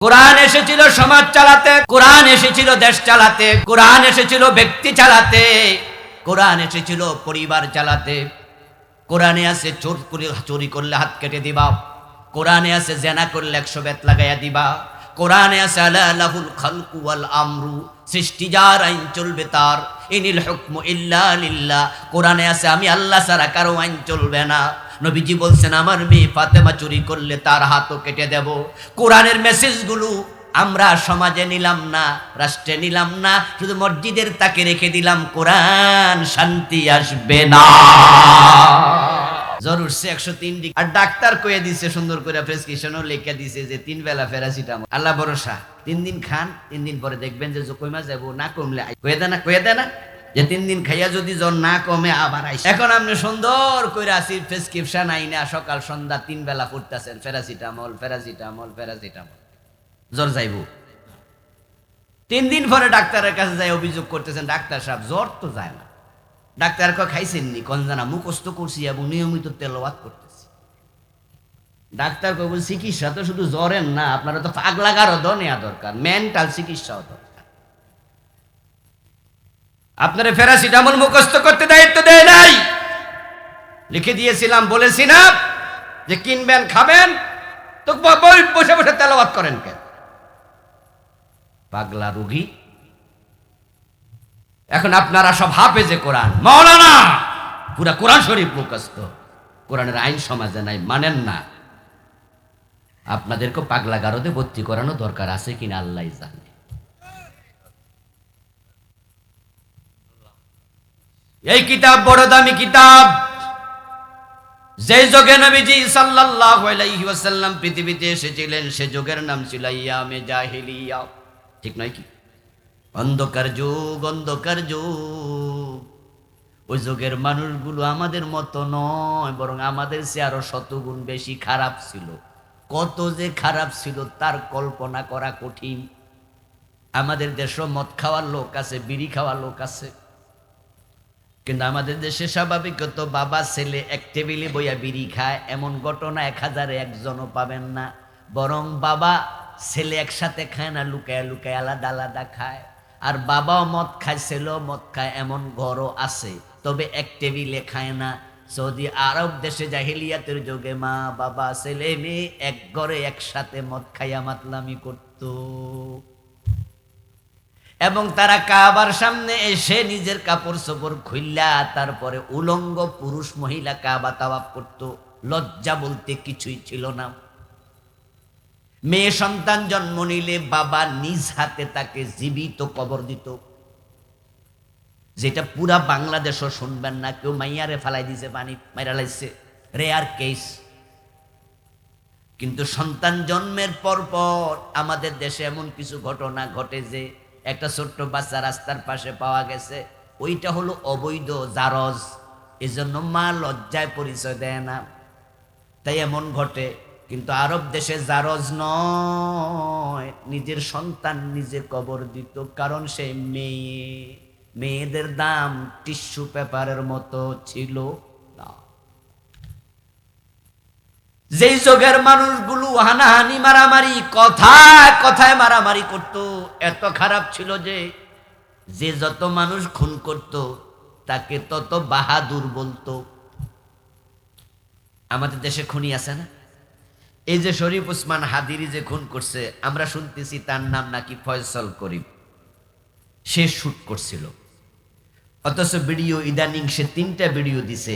কোরআন এসেছিল সমাজ চালাতে, কোরআন এসেছিল দেশ চালাতে, কোরআন এসেছিল ব্যক্তি চালাতে, কোরআন এসেছিল পরিবার চালাতে। কোরআনে আছে চুরি করলে হাত কেটে দিবা, কোরআনে আছে জেনা করলে 100 বেত লাগাইয়া দিবা, কোরআনে আছে আলা লাহুল খালকু ওয়াল আমরু, সৃষ্টি যার, আইন চলবে তার, ইনিল হুকমু ইল্লা লিল্লাহ। কোরআনে আছে আমি আল্লাহ ছাড়া কারো আইন চলবে না। নবীজি বলছেন আমার মেয়ে ফাতেমা চুরি করলে তার হাতও কেটে দেব। কোরআনের মেসেজগুলো আমরা সমাজে নিলাম না, রাষ্ট্রে নিলাম না, শুধু মসজিদের তাকে রেখে দিলাম। কোরআন শান্তি আসবে না। জরুর সে 103 ডিগ্রি। আর ডাক্তার কয়ে দিছে সুন্দর করে প্রেসক্রিপশনও লিখে দিছে যে 3 বেলা প্যারাসিটামল, আল্লাহ ভরসা 3 দিন খান, 3 দিন পরে দেখবেন যে কইমা যাবো, না কমলে কয়ে দেয় না যে 3 দিন খাইয়া যদি জ্বর না কমে আবার আইস। এখন আপনি সুন্দর করে আসি প্রেসক্রিপশন আইনা সকাল সন্ধ্যা 3 বেলা পড়তেছেন প্যারাসিটামল প্যারাসিটামল প্যারাসিটামল, জ্বর যাইব। 3 দিন পরে ডাক্তারের কাছে যাই অভিযোগ করতেছেন, ডাক্তার সাহেব জ্বর তো যায় না। ডাক্তার খাইছেননি কোন জানা, মুখস্থ করছি এবং নিয়মিত তেলাওয়াত করতেছি। ডাক্তার কই বল চিকিৎসা তো শুধু জ্বরের না, আপনারা তো পাগলাগারও নেওয়া দরকার, মেন্টাল চিকিৎসাও দরকার। আপনারা প্যারাসিটামল মুখস্থ করতে দায়িত্ব দেয় নাই, লিখে দিয়েছিলাম, বলেছি না যে কিনবেন খাবেন, তো বসে বসে তেলাওয়াত করেন কেন? পাগলা রোগী। এখন আপনারা সব হাফেজে কোরআন, মাওলানা, পুরা কোরআন শরীফ মুখস্থ, কোরআনের আইন সমাজে নাই, মানেন না। আপনাদেরকে পাগলা গারদে ভর্তি করানো দরকার আছে কিনা আল্লাহ জানে। এই কিতাব বড় দামি কিতাব। যে যুগে নবীজি সাল্লাল্লাহু আলাইহি ওয়াসাল্লাম পৃথিবীতে এসেছিলেন সে যুগের নাম ছিল ইয়ামে জাহিলিয়া, ঠিক নয় কি? অন্ধকার যুগ, অন্ধকার যুগ। ওই যুগের মানুষগুলো আমাদের মতো নয়, বরং আমাদের চেয়ে আরো 100 গুণ বেশি খারাপ ছিল। কত যে খারাপ ছিল তার কল্পনা করা কঠিন। আমাদের দেশে মদ খাওয়ার লোক আছে, বিড়ি খাওয়ার লোক আছে, কিন্তু আমাদের দেশে স্বাভাবিকত বাবা ছেলে এক টেবিলে বইয়া বিড়ি খায়, এমন ঘটনা 1000-এ একজনও পাবেন না। বরং বাবা ছেলে একসাথে খায় না, লুকায় লুকায় আলাদা আলাদা খায়। আর বাবাও মদ খায়, ছেলেও মদ খায়, এমন ঘরও আছে, তবে এক টেবিলে খায় না। সৌদি আরব দেশে জাহিলিয়াতের যুগে মা বাবা ছেলে মেয়ে এক ঘরে একসাথে মদ খাইয়া মাতলামি করত, এবং তারা কাবার সামনে এসে নিজের কাপড় চোপড় খুইল্লা তারপরে উলঙ্গ পুরুষ মহিলা কাবা তাওয়াফ করত। লজ্জা বলতে কিছুই ছিল না। মেয়ে সন্তান জন্ম নিলে বাবা নিজ হাতে তাকে জীবিত কবর দিত, যেটা পুরা বাংলাদেশও শুনবেন না। কেউ মাইয়ারে ফালাই দিছে, পানি মাইরা লাইছে, রেয়ার কেস। কিন্তু সন্তান জন্মের পর পর আমাদের দেশে এমন কিছু ঘটনা ঘটে যে একটা ছোট্ট বাচ্চা রাস্তার পাশে পাওয়া গেছে, ওইটা হলো অবৈধ জারজ। এজন্য মা লজ্জায় পরিচয় দেয় না, তাই এমন ঘটে। কিন্তু আরব দেশে জারজ নয়, নিজের সন্তান নিজে কবর দিত, কারণ সে মেয়ে। মেয়েদের দাম টিস্যু পেপারের মতো ছিল না। যেই যুগের মানুষগুলো হানাহানি মারামারি কথায় কথায় মারামারি করত, এত খারাপ ছিল যে যে যত মানুষ খুন করত তাকে তত বাহাদুর বলতো। আমাদের দেশে খুনি আছে না? এই যে শরীফ ওসমান হাদিরি যে খুন করছে, আমরা শুনতেছি তার নাম নাকি ফয়সাল করিম, সে শুট করছিল। অথচ ভিডিও ইদানিং সে 3টা ভিডিও দিছে,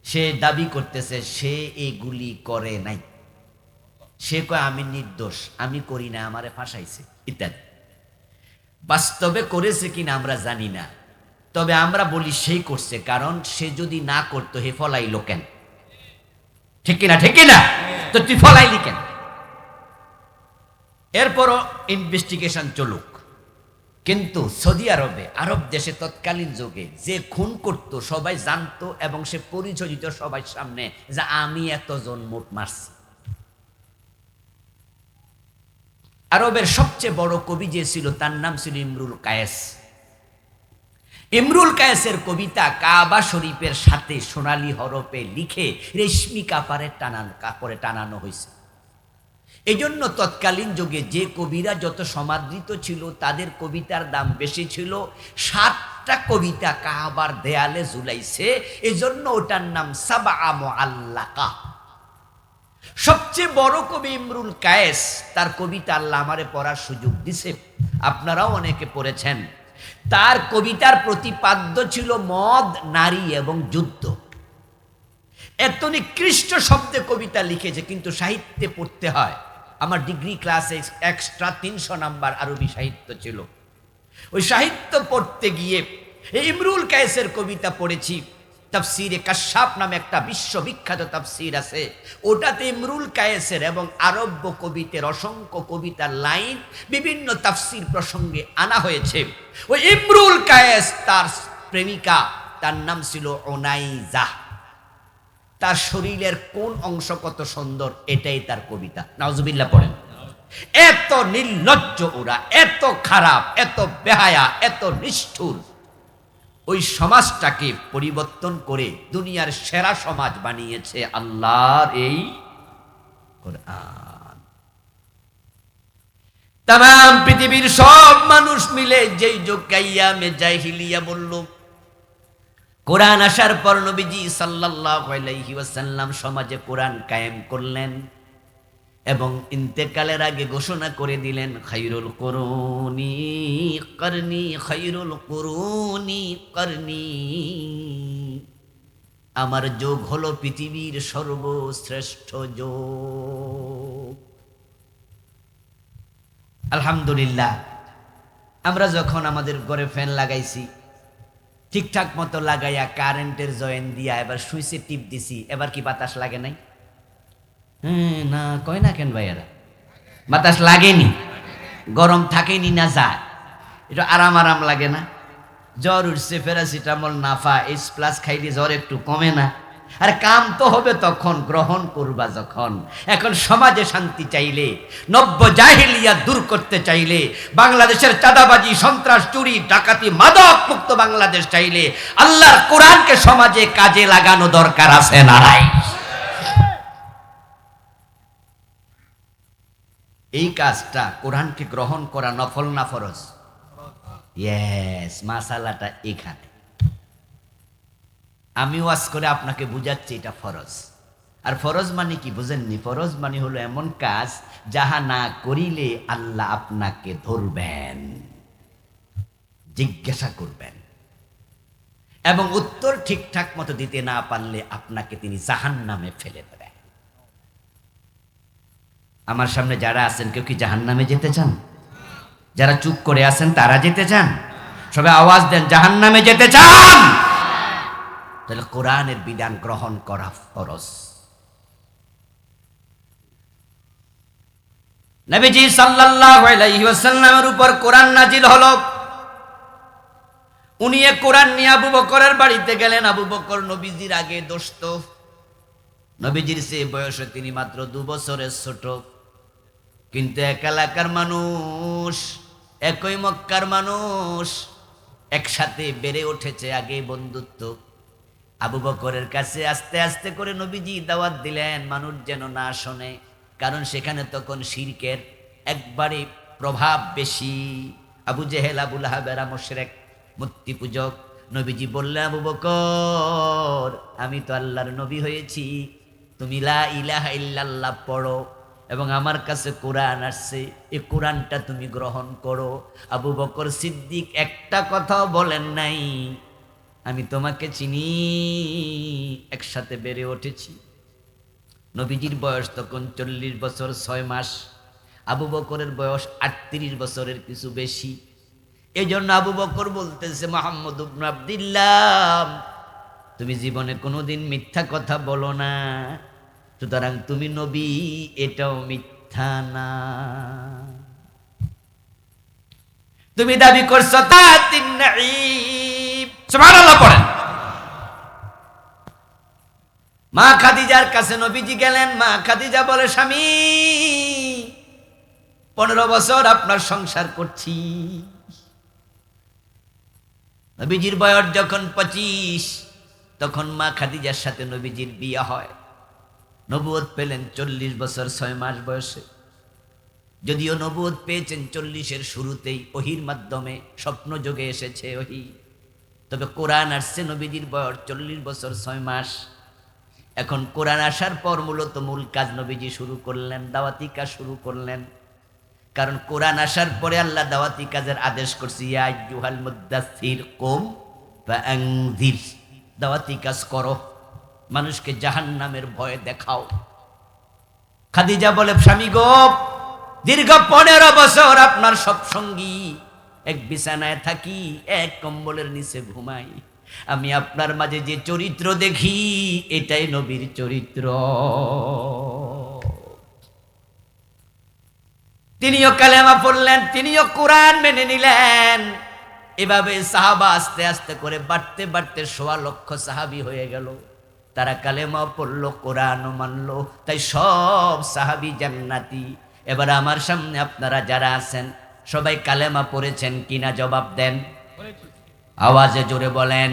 সে দাবি করতেছে সে এগুলি করে নাই। সে কয় আমি নির্দোষ, আমি করি না, আমারে ফাঁসাইছে ইত্যাদি। বাস্তবে করেছে কিনা আমরা জানি না, তবে আমরা বলি সেই করছে, কারণ সে যদি না করতো হে ফলাইলো কেন? ঠিক কিনা? ঠিক কিনা? তো তুই ফলাইলি কেন? এরপরও ইনভেস্টিগেশন চলুক। কিন্তু সৌদি আরবে, আরব দেশে তৎকালীন যুগে যে খুন করত সবাই জানতো, এবং সে পরিচয় দিত সবাই সামনে যে আমি এতজন মোট মারছি। আরবের সবচেয়ে বড় কবি যে ছিল তার নাম ছিল ইমরুল কায়েস। ইমরুল কায়েসের কবিতা কাবা শরীফের সাথে সোনালী হরফে লিখে রেশমি কাপড়ে টানানো হয়েছে। এই জন্য তৎকালীন যুগে যে কবিরা যত সমাদৃত ছিল তাদের কবিতার দাম বেশি ছিল। 7টা কবিতা কাবার দেয়ালে ঝুলাইছে, এজন্য ওটার নাম সাবআ মুআল্লাকা। সবচেয়ে বড় কবি ইমরুল কায়েস, তার কবিতা আল্লাহ আমারে পড়ার সুযোগ দিছে, আপনারাও অনেকে পড়েছেন। তার কবিতার প্রতিপাদ্য ছিল মদ, নারী এবং যুদ্ধ। এত নিকৃষ্ট শব্দে কবিতা লিখেছে, কিন্তু সাহিত্যে পড়তে হয়। আমার ডিগ্রি ক্লাসে এক্সট্রা 300 নাম্বার আরবি সাহিত্য ছিল। ওই সাহিত্য পড়তে গিয়ে ইমরুল কায়েসের কবিতা পড়েছি। তাফসিরে কাশাফ নামে একটা বিশ্ববিখ্যাত তাফসির আছে, ওটাতে ইমরুল কায়েসের এবং আরব্য কবিদের অসংখ্য কবিতার লাইন বিভিন্ন তাফসির প্রসঙ্গে আনা হয়েছে। ওই ইমরুল কায়েস, তার প্রেমিকা, তার নাম ছিল ওনাইজা। তার শরীরের কোন অংশ কত সুন্দর, এটাই তার কবিতা। নাউজুবিল্লাহ পড়েন। এত নির্লজ্জ ওরা, এত খারাপ, এত বেহায়া, এত নিষ্ঠুর। ওই সমাজটাকে পরিবর্তন করে দুনিয়ার সেরা সমাজ বানিয়েছে আল্লাহর এই কোরআন। তাম পৃথিবীর সব মানুষ মিলে যেই যুগ আইয়ামে জাহিলিয়া বলল, কোরআন আসার পর নবীজি সাল্লাল্লাহু আলাইহি ওয়াসাল্লাম সমাজে কোরআন কায়েম করলেন এবং ইন্তেকালের আগে ঘোষণা করে দিলেন, খায়রুল কুরুনি করনি, খায়রুল কুরুনি করনি। আমার যুগ হলো পৃথিবীর সর্বশ্রেষ্ঠ যুগ। আলহামদুলিল্লাহ, আমরা যখন আমাদের ঘরে ফ্যান লাগাইছি, ঠিকঠাক মতো লাগাইয়া কারেন্টের জয়েন দিয়া এবার সুইচে টিপ দিছি, এবার কি বাতাস লাগে নাই? না কয় না কেন ভাইয়ারা? বাতাস লাগেনি, গরম থাকেনি, না যায়, এটা আরাম আরাম লাগে না? জ্বর উঠছে, প্যারাসিটামল নাফা এইচ প্লাস খাইলে জ্বর একটু কমে না? আর কাম তো হবে তখন, গ্রহণ করবা যখন। এখন সমাজে শান্তি চাইলে, নব্য জাহিলিয়া দূর করতে চাইলে, বাংলাদেশের চাঁদাবাজি, সন্ত্রাস, চুরি, ডাকাতি, মাদক মুক্ত বাংলাদেশ চাইলে আল্লাহর কোরআনকে সমাজে কাজে লাগানো দরকার আছে না নাই? এই কাজটা, কোরআনকে গ্রহণ করা নফল না ফরজ? ইয়েস, মাসালাটা এখানে। আমি ওয়াজ করে আপনাকে বুঝাচ্ছি এটা ফরজ। আর ফরজ মানে কি বুঝেননি? ফরজ মানে হলো এমন কাজ যাহা না করিলে আল্লাহ আপনাকে ধরবেন, জিজ্ঞাসা করবেন এবং উত্তর ঠিকঠাক মতো দিতে না পারলে আপনাকে তিনি জাহান্নামে ফেলে দেবেন। আমার সামনে যারা আছেন, কেউ কি জাহান্নামে যেতে চান? যারা চুপ করে আছেন তারা যেতে চান? সবাই আওয়াজ দেন, জাহান্নামে যেতে চান? তাহলে কোরআনের বিধান গ্রহণ করা ফরজ। নবীজি সাল্লাল্লাহু আলাইহি ওয়াসাল্লামের উপর কোরআন নাজিল হলো। উনি এই কোরআন নিয়ে আবু বকরের বাড়িতে গেলেন। আবু বকর নবীজির আগে দোস্ত, নবীজির সে বয়সে তিনি মাত্র 2 বছরের ছোট, কিন্তু এক এলাকার মানুষ, একই মক্কার মানুষ, একসাথে বেড়ে উঠেছে আগে বন্ধুত্ব। আবু বকরের কাছে আস্তে আস্তে করে নবীজি দাওয়াত দিলেন, মানুষ যেন না শোনে, কারণ সেখানে তখন শিরকের একবারে প্রভাব বেশি। আবু জেহেল, আবু লাহাবেরা মুশরিক, মূর্তি পূজক। নবীজি বললেন, আবু বকর, আমি তো আল্লাহর নবী হয়েছি, তুমি লা ইলাহা ইল্লাল্লাহ পড়ো এবং আমার কাছে কোরআন আসছে, এই কোরআনটা তুমি গ্রহণ করো। আবু বকর সিদ্দিক একটা কথাও বলেন নাই, আমি তোমাকে চিনি, একসাথে বেড়ে উঠেছি। নবীজির বয়স তখন 40 বছর 6 মাস, আবু বকরের বয়স 38 বছরের কিছু বেশি। এই জন্য আবু বকর বলতেছে, মুহাম্মদ ইবনে আব্দুল্লাহ, তুমি জীবনে কোনোদিন মিথ্যা কথা বলো না, সুতরাং তুমি নবী, এটাও মিথ্যা না। তুমি দাবি করছো তাতিন নাঈম, সুবহানাল্লাহ পড়েন। মা খাদিজার কাছে নবীজি গেলেন। মা খাদিজা বলে, স্বামী 15 বছর আপনার সংসার করছি। নবীজির বয়স যখন 25, তখন মা খাদিজার সাথে নবীজির বিয়ে হয়। নবুয়ত পেলেন 40 বছর 6 মাস বয়সে। যদিও নবুয়ত পেয়েছেন 40-এর শুরুতেই, ওহির মাধ্যমে স্বপ্ন যোগে এসেছে ওহি। তবে কোরআন আসছে নবীজির বয়স 40 বছর 6 মাস। এখন কোরআন আসার পর মূলত মূল কাজ নবীজি শুরু করলেন, দাওয়াতি কাজ শুরু করলেন। কারণ কোরআন আসার পরে আল্লাহ দাওয়াতি কাজের আদেশ করছে, ইয়া আইয়ুহাল মুদ্দাসসির কুম ফাআনযির, দাওয়াতি কাজ করো, মানুষকে জাহান্নামের ভয় দেখাও। খাদিজা বলে, স্বামী গো, দীর্ঘ 15 বছর আপনার সব সঙ্গী, এক বিছানায় থাকি, এক কম্বলের নিচে ঘুমাই, আমি আপনার মাঝে যে চরিত্র দেখি এটাই নবীর চরিত্র। তিনিও কালেমা পড়লেন, তিনিও কোরআন মেনে নিলেন। এভাবে সাহাবা আস্তে আস্তে করে বাড়তে বাড়তে 1.25 লক্ষ সাহাবী হয়ে গেল। তারা কালেমা পড়লো, কোরআনও মানলো, তাই সব সাহাবী জান্নাতি। এবার আমার সামনে আপনারা যারা আছেন সবাই কালেমা পড়েছেন কিনা জবাব দেন, আওয়াজে জোরে বলেন।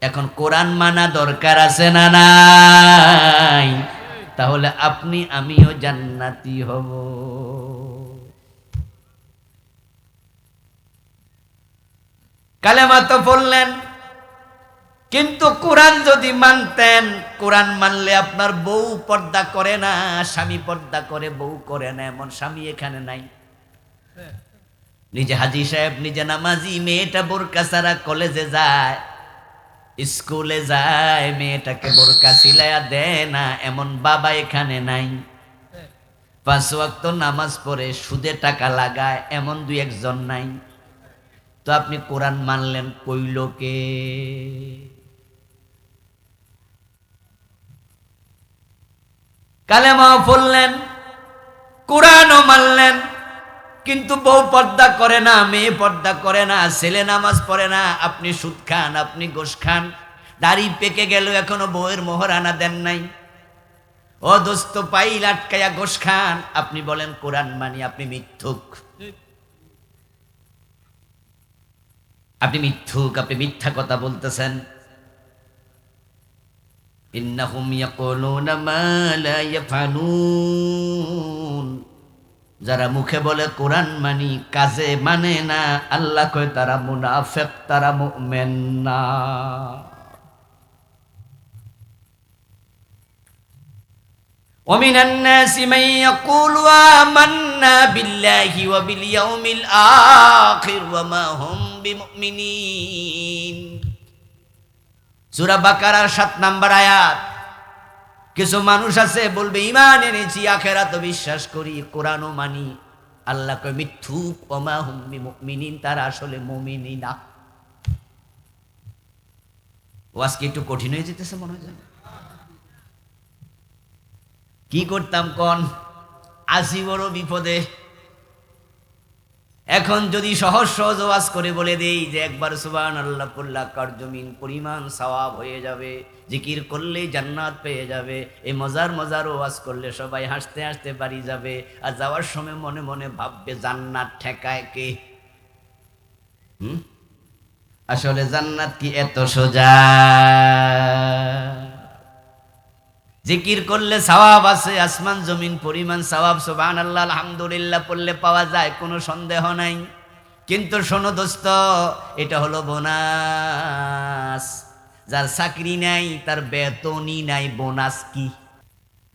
এখন কোরআন মানা দরকার আছে না নাই? তাহলে আপনি আমিও জান্নাতি হব। কালেমা তো পড়লেন, কিন্তু কোরআন যদি মানতেন, কোরআন মানলে আপনার বউ পর্দা করে না, স্বামী পর্দা করে, বউ করে না, এমন স্বামী এখানে নাই। নিজে হাজী সাহেব, নিজে নামাজি, মেয়েটা বোরকা ছাড়া কলেজে যায়, স্কুলে যায়, মেয়েটাকে বোরকা সিলাইয়া দেয় না, এমন বাবা এখানে নাই। 5 ওয়াক্ত নামাজ পড়ে সুদে টাকা লাগায়, এমন 2-1 নাই। তো আপনি কোরআন মানলেন কই লোকে? কালেমাও পড়লেন, কোরআনও মানলেন, কিন্তু বউ পর্দা করে না, মেয়ে পর্দা করে না, ছেলে নামাজ পড়ে না, আপনি সুদ খান, আপনি ঘুষ খান, দাড়ি পেকে গেল এখনো বউয়ের মোহরানা দেন নাই, ও দোস্ত পাইল আটকায়া ঘুষ খান, আপনি বলেন কোরআন মানি, আপনি মিথ্যুক, আপনি মিথ্যুক, আপনি মিথ্যা কথা বলতেছেন। ইন্নাহুম ইয়াকুলুনা মা লা ইয়াফআলুন, যারা মুখে বলে কোরআন মানি, কাজে মানে না, আল্লাহ কয় তারা মুনাফিক, তারা মুমিন না। ওয়ামিনান নাসি মান ইয়াকুলু আমান্না বিল্লাহি ওয়া বিল ইয়াউমিল আখির ওয়া মা হুম বিমুমিনিন। সূরা বাকারার 7 নম্বর আয়াত। কিছু মানুষ আছে বলবে ঈমান এনেছি, আখিরাত বিশ্বাস করি, কোরআনও মানি, আল্লাহ কয় মিথ্যুক, ওয়া মা হুম বিমুমিনিন, তারা আসলে মুমিনই না। ওয়াজ কি একটু কঠিন হয়ে যেতেছে মনে হয়? কি করতাম কোন, আসি বড় বিপদে। এখন যদি সহজ সহজ ওয়াজ করে বলে দেই যে একবার সুবহানাল্লাহ পড়লে কার জমিন পরিমাণ সওয়াব হয়ে যাবে, জিকির করলে জান্নাত পেয়ে যাবে, এই মজার মজার ওয়াজ করলে সবাই হাসতে হাসতে বাড়ি যাবে, আর যাওয়ার সময় মনে মনে ভাববে জান্নাত ঠেকায় কে? আসলে জান্নাত কি এত সোজা? জিকির করলে সওয়াব আছে, আসমান জমিন পরিমাণ সওয়াব, সুবহানাল্লাহ আলহামদুলিল্লাহ পড়লে পাওয়া যায়, কোনো সন্দেহ নাই। কিন্তু শোনো দোস্ত, এটা হলো বোনাস। যার চাকরি নাই তার বেতনই নাই, বোনাস কি?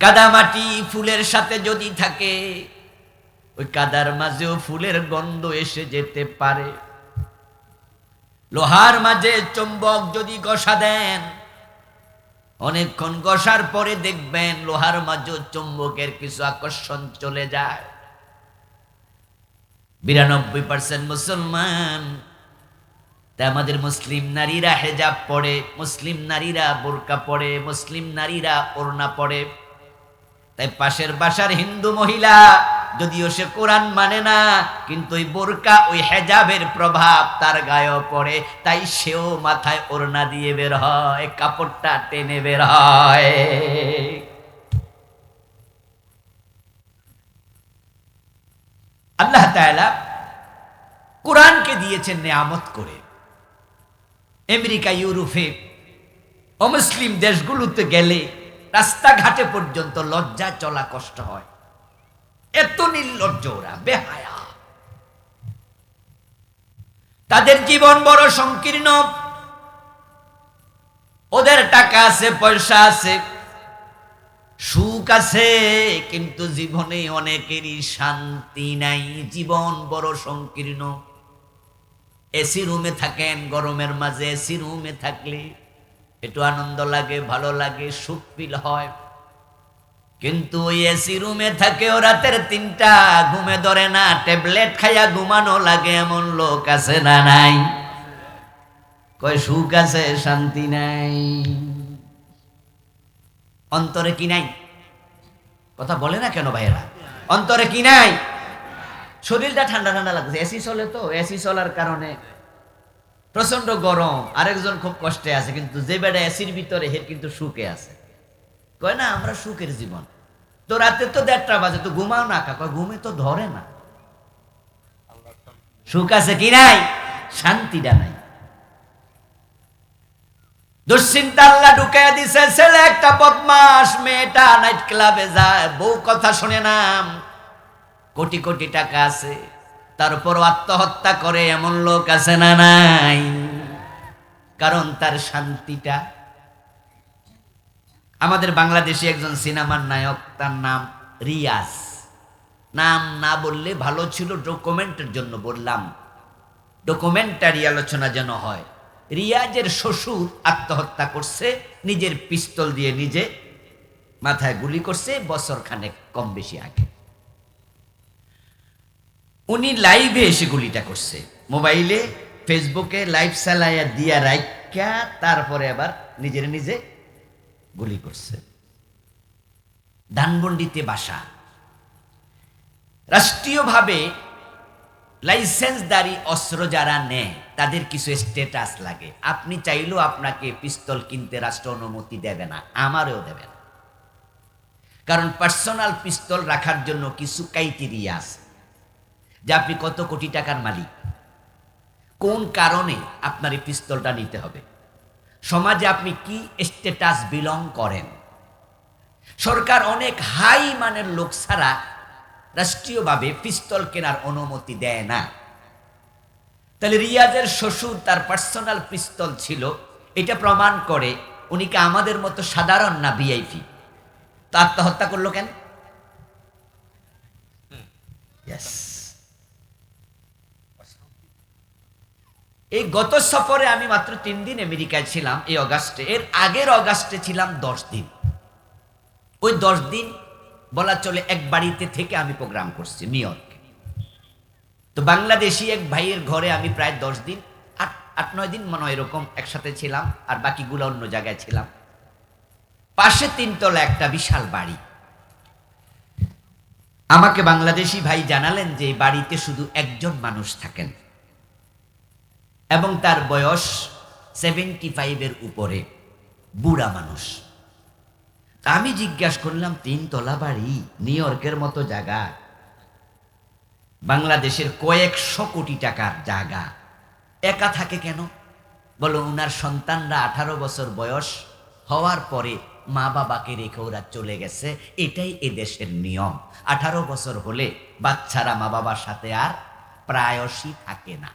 কাদামাটি ফুলের সাথে যদি থাকে, ওই কাদার মাঝেও ফুলের গন্ধ এসে যেতে পারে। লোহার মাঝে চুম্বক যদি ঘষা দেন, অনেকক্ষণ ঘষার পরে দেখবেন লোহার মাঝে চুম্বকের কিছু আকর্ষণ চলে যায়। 92% মুসলমান, তাই আমাদের মুসলিম নারীরা হেজাব পড়ে, মুসলিম নারীরা বোরকা পড়ে, মুসলিম নারীরা ওড়না পড়ে। তাই পাশের বাসার হিন্দু মহিলা, যদিও সে কোরআন মানে না, কিন্তু ওই বোরকা, ওই হেজাবের প্রভাব তার গায়েও পড়ে, তাই সেও মাথায় ওড়না দিয়ে বের হয়, কাপড়টা টেনে বের হয়। আল্লাহ তাআলা কোরআনকে দিয়েছেন নেয়ামত করে। আমেরিকা, ইউরোপে, অমুসলিম দেশগুলোতে গেলে রাস্তাঘাটে পর্যন্ত লজ্জা চলা কষ্ট হয়। এত নির্লজ্জ ওরা, বেহায়া। তাদের জীবন বড় সংকীর্ণ। ওদের টাকা আছে, পয়সা আছে, সুখ আছে, কিন্তু জীবনে অনেকেরই শান্তি নাই। জীবন বড় সংকীর্ণ। এসি রুমে থাকেন, গরমের মাঝে এসি রুমে থাকলে একটু আনন্দ লাগে, ভালো লাগে, সুখ ফিল হয়। কিন্তু ওই এসি রুমে থাকেও রাতের 3টা ঘুমে ধরে না, ট্যাবলেট খাইয়া ঘুমানো লাগে এমন লোক আছে না নাই? কয় সুখ আছে, শান্তি নাই। অন্তরে কি নাই? কথা বলে না কেন ভাইয়েরা? অন্তরে কি নাই? শরীরটা ঠান্ডা ঠান্ডা লাগছে, এসি চলে তো, এসি চলার কারণে প্রচন্ড গরম। আরেকজন খুব কষ্টে আছে, কিন্তু যে বেটা এসির ভিতরে হের কিন্তু সুখে আছে। কয় না আমরা সুখের জীবন। তো রাতে তো 1:30 বাজে, তো ঘুমাও না কা? কয় ঘুমে তো ধরে না। সুখ আছে কি নাই? শান্তিটা নাই। দুশ্চিন্তা আল্লাহ ঢুকাইয়া দিছে। ছেলে একটা বদমাস, মেয়েটা নাইট ক্লাবে যায়, বউ কথা শুনে না, কোটি কোটি টাকা আছে, তারপর আত্মহত্যা করে এমন লোক আছে না নাই? কারণ তার শান্তিটা। আমাদের বাংলাদেশে একজন সিনেমার নায়ক, তার নাম রিয়াজ। নাম না বললে ভালো ছিল, ডকুমেন্টের জন্য বললাম, ডকুমেন্টারি আলোচনা যেন হয়। রিয়াজের শ্বশুর আত্মহত্যা করছে, নিজের পিস্তল দিয়ে নিজে মাথায় গুলি করছে, বছর খানেক কম বেশি আগে। উনি লাইভে এসে গুলিটা করছে, মোবাইলে ফেসবুকে লাইভ চালাইয়া দিয়া রাইখা তারপরে আবার নিজের নিজে গুলি করছে। ধানমন্ডিতে বাসা। রাষ্ট্রীয়ভাবে লাইসেন্সদারি অস্ত্র যারা নেয় তাদের কিছু স্ট্যাটাস লাগে। আপনি চাইলেও আপনাকে পিস্তল কিনতে রাষ্ট্র অনুমতি দেবে না, আমারও দেবে না। কারণ পার্সোনাল পিস্তল রাখার জন্য কিছু ক্রাইটেরিয়া আছে, যে আপনি কত কোটি টাকার মালিক, কোন কারণে আপনার এই পিস্তলটা নিতে হবে, সমাজে আপনি কি স্ট্যাটাস বিলং করেন। সরকার অনেক হাই মানের লোক ছাড়া রাষ্ট্রীয়ভাবে পিস্তল কেনার অনুমতি দেয় না। তাহলে রিয়াজের শ্বশুর তার পার্সোনাল পিস্তল ছিল, এটা প্রমাণ করে উনি কি আমাদের মতো সাধারণ না ভিআইপি? তো আত্মহত্যা করলো কেন? এই গত সফরে আমি মাত্র 3 দিন আমেরিকায় ছিলাম, এই অগাস্টে। এর আগের অগাস্টে ছিলাম 10 দিন। ওই 10 দিন বলা চলে এক বাড়িতে থেকে আমি প্রোগ্রাম করছি নিউ ইয়র্কে। তো বাংলাদেশি এক ভাইয়ের ঘরে আমি প্রায় 10 দিন, 8-9 দিন মনে হয় এরকম একসাথে ছিলাম, আর বাকিগুলো অন্য জায়গায় ছিলাম। পাশে 3 তলা একটা বিশাল বাড়ি। আমাকে বাংলাদেশি ভাই জানালেন যে এই বাড়িতে শুধু একজন মানুষ থাকেন এবং তার বয়স 75-এর উপরে, বুড়া মানুষ। আমি জিজ্ঞাসা করলাম, 3 তলা বাড়ি, নিউ ইয়র্কের মতো জায়গা, বাংলাদেশের কয়েকশো কোটি টাকার জায়গা, একা থাকে কেন? বলো উনার সন্তানরা 18 বছর বয়স হওয়ার পরে মা বাবাকে রেখে ওরা চলে গেছে। এটাই এদেশের নিয়ম। 18 বছর হলে বাচ্চারা মা বাবার সাথে আর প্রায়শই থাকে না,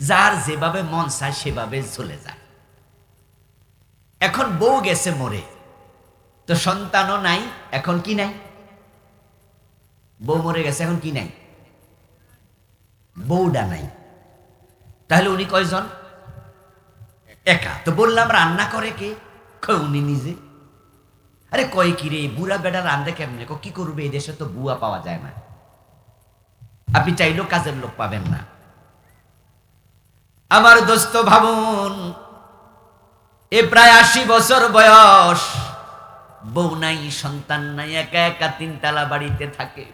যার যেভাবে মন চায় সেভাবে চলে যায়। এখন বউ গেছে মরে, তো সন্তানও নাই। এখন কি নাই? বউ মরে গেছে, এখন কি নাই? বউডা নাই। তাহলে উনি কয়জন? একা। তো বললাম রান্না করে কে? উনি নিজে। আরে কয় কি রে, বুড়া বেড়া রান্না কেমনে? কি করবে, এই দেশে তো বুয়া পাওয়া যায় না, আপনি চাইলেও কাজের লোক পাবেন না। আমার দোস্ত ভাবুন, এ প্রায় 80 বছর বয়স, বউ নাই, সন্তান নাই, একা একা 3 তলা বাড়িতে থাকে।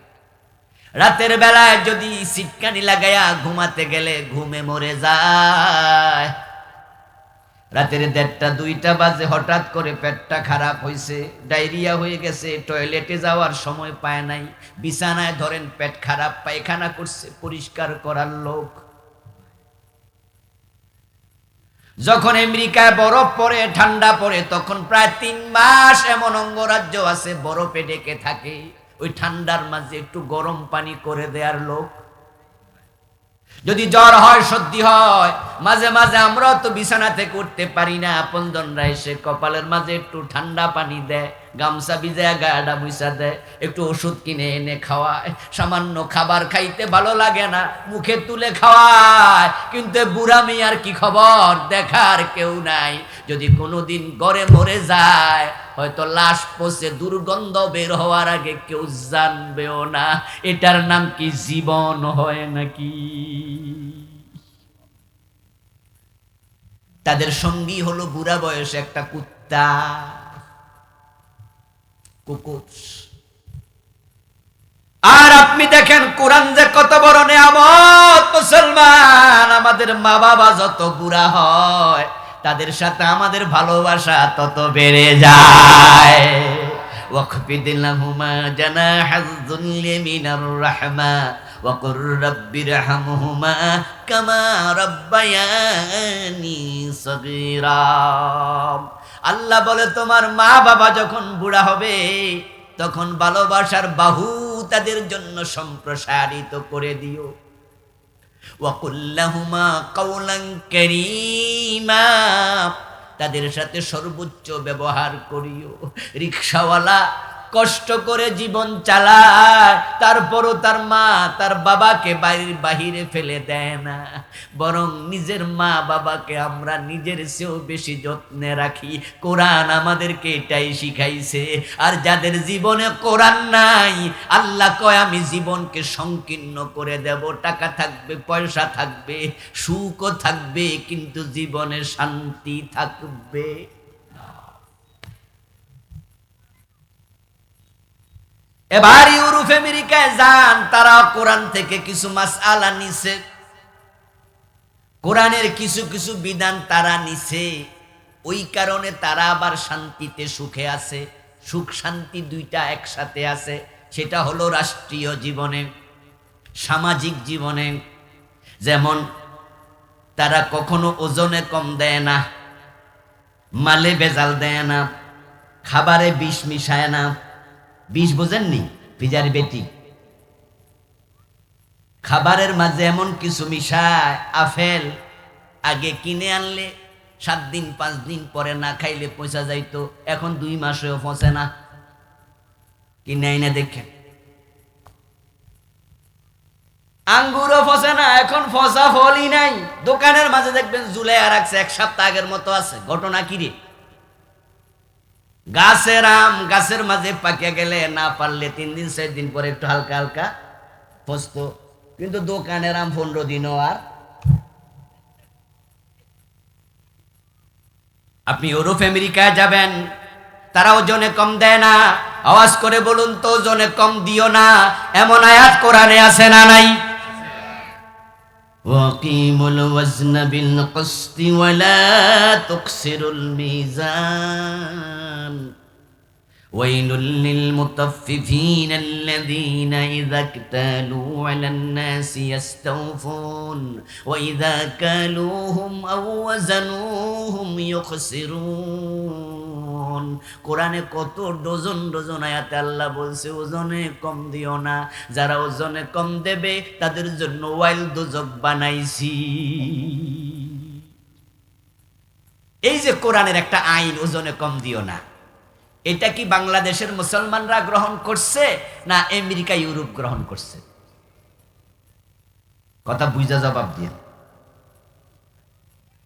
রাতের বেলায় যদি সিটকানি লাগাইয়া ঘুমাতে গেলে ঘুমে মরে যায়। রাতের 1:30-2টা বাজে হঠাৎ করে পেটটা খারাপ হয়েছে, ডায়রিয়া হয়ে গেছে, টয়লেটে যাওয়ার সময় পায় নাই, বিছানায় ধরেন পেট খারাপ, পায়খানা করছে, পরিষ্কার করার লোক। যখন আমেরিকায় বরফ পড়ে, ঠান্ডা পড়ে, তখন প্রায় 3 মাস এমন অঙ্গরাজ্য আছে বরফে ঢেকে থাকে। ওই ঠান্ডার মাঝে একটু গরম পানি করে দেওয়ার লোক। যদি জ্বর হয়, সর্দি হয়, মাঝে মাঝে আমরাও তো বিছানা থেকে উঠতে পারি না, আপনজনরা এসে কপালের মাঝে একটু ঠান্ডা পানি দেয়, গামছা ভিজায় গায়েটা মুছা দেয়, একটু ওষুধ কিনে এনে খাওয়ায়। সামান্য খাবার খাইতে ভালো লাগে না, মুখে তুলে খাওয়ায়, কিন্তু বুড়া মেয়ার কি খবর, দেখার কেউ নাই। যদি কোনোদিন গড়ে মরে যায়, হয়তো লাশ পচে দুর্গন্ধ বের হওয়ার আগে কেউ জানবেও না। এটার নাম কি জীবন হয় নাকি? তাদের সঙ্গী হলো বুড়া বয়সে একটা কুত্তা, কুকুর। আর আপনি দেখেন কোরআন যে কত বড় নেয়ামত। মুসলমান, আমাদের মা বাবা যত বুড়া হয়, তাদের সাথে আমাদের ভালোবাসা তত বেড়ে যায়। ওয়াকফিদ লাহুমা জানাহায যুল্লি মিনার রাহমা ওয়া কুর রাব্বিরহামহুমা কামা রাব্বায়ানি সগীরা। আল্লাহ বলে, তোমার মা বাবা যখন বুড়া হবে, তখন ভালোবাসার বাহু তাদের জন্য সম্প্রসারিত করে দিও। ওয়া কুল লাহুমা কাওলান কারীমা, তাদের সাথে সর্বোচ্চ ব্যবহার করিও। রিকশাওয়ালা কষ্ট করে জীবন চালায়, তারপরও তার মা তার বাবাকে বাড়ির বাহিরে ফেলে দেয় না, বরং নিজের মা বাবাকে আমরা নিজের চেয়েও বেশি যত্নে রাখি। কোরআন আমাদেরকে এটাই শিখাইছে। আর যাদের জীবনে কোরআন নাই, আল্লাহ কয় আমি জীবনকে সংকীর্ণ করে দেব। টাকা থাকবে, পয়সা থাকবে, সুখও থাকবে, কিন্তু জীবনে শান্তি থাকবে। এবার ইউরোপ আমেরিকায় যান, তারা কোরআন থেকে কিছু মাসআলা নিছে, কোরআনের কিছু কিছু বিধান তারা নিছে। ওই কারণে তারা আবার শান্তিতে সুখে আছে। সুখ শান্তি দুইটা একসাথে আছে। সেটা হলো রাষ্ট্রীয় জীবনে, সামাজিক জীবনে। যেমন তারা কখনো ওজনে কম দেয় না, মালে ভেজাল দেয় না, খাবারে বিষ মিশায় না। বিষ বোঝেননি? পিজার বেটি খাবারের মাঝে এমন কিছু মিশায়, আপেল আগে কিনে আনলে 7 দিন 5 দিন পরে না খাইলে পয়সা যাইতো, এখন 2 মাসেও পচে না। কিনে আইনা দেখেন। আঙ্গুরও পচে না, এখন পচা ফলই নাই। দোকানের মাঝে দেখবেন ঝুলাইয়া রাখছে, 1 সপ্তাহ আগের মতো আছে। ঘটনা কি রে? গাছের আম গাছের মাঝে পাকিয়ে গেলে না পারলে 3 দিন 4 দিন পরে একটু হালকা হালকা পচতো, কিন্তু দোকানের আম 15 দিনও। আর আপনি ইউরোপ আমেরিকায় যাবেন, তারা ওজনে কম দেয় না। আওয়াজ করে বলুন তো, ওজনে কম দিও না এমন আয়াত কোরআনে আছে না নাই? ওয়াকিমুল ওয়াজনা বিল কিসতি ওয়ালা তুকসিরুল মিজান ওয়াইলুল লিল মুতাফফিফিনা আল্লাযীনা ইযা ইকতালু আলান নাসি ইস্তাওফুন ওয়া ইযা কালুহুম আও ওয়াজানুহুম ইউখসিরুন। কোরআনে কত ডজন ডজন আয়াতে আল্লাহ বলছে ওজনে কম দিও না। যারা ওজনে কম দেবে তাদের জন্য ওয়াইল দোজক বানাইছি। এই যে কোরআনের একটা আইন, ওজনে কম দিও না, এটা কি বাংলাদেশের মুসলমানরা গ্রহণ করছে না আমেরিকা ইউরোপ গ্রহণ করছে? কথা বুঝা জবাব দিয়ে।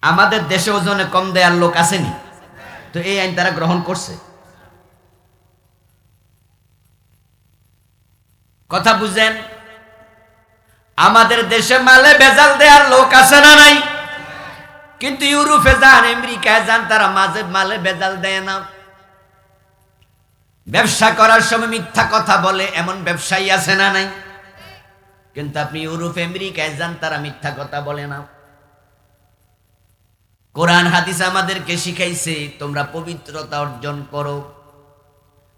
আমাদের দেশে ওজনে কম দেওয়ার লোক আসেনি তো এই আইন তারা গ্রহণ করছে? কথা বুঝেন। আমাদের দেশে মালে ভেজাল দেওয়ার লোক আছে না নাই? কিন্তু ইউরোপে যান, আমেরিকায় যান, তারা মালে ভেজাল দেয় না। ব্যবসা করার সময় মিথ্যা কথা বলে এমন ব্যবসায়ী আছে না নাই? কিন্তু আপনি ইউরোপ আমেরিকায় যান, তারা মিথ্যা কথা বলে না। কোরআন হাদিস আমাদেরকে শিখাইছে তোমরা পবিত্রতা অর্জন করো।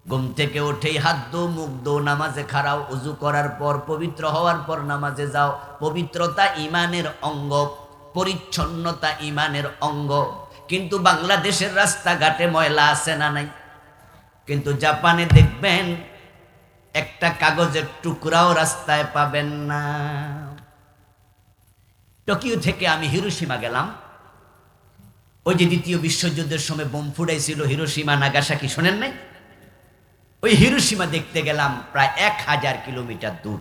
ঘুম থেকে উঠেই হাত ধো, মুখ ধো, নামাজে খাড়াও, ওযু করার পর পবিত্র হওয়ার পর নামাজে যাও। পবিত্রতা ঈমানের অঙ্গ, পরিচ্ছন্নতা ঈমানের অঙ্গ। কিন্তু বাংলাদেশের রাস্তাঘাটে ময়লা আছে না নাই? কিন্তু জাপানে দেখবেন একটা কাগজের টুকরাও রাস্তায় পাবেন না। টোকিও থেকে আমি হিরোশিমা গেলাম। ওই যে দ্বিতীয় বিশ্বযুদ্ধের সময় বোম ফুটাইছিল হিরোশিমা নাগাসাকি, শোনেন নাই? ওই হিরোশিমা দেখতে গেলাম প্রায় 1000 কিলোমিটার দূর।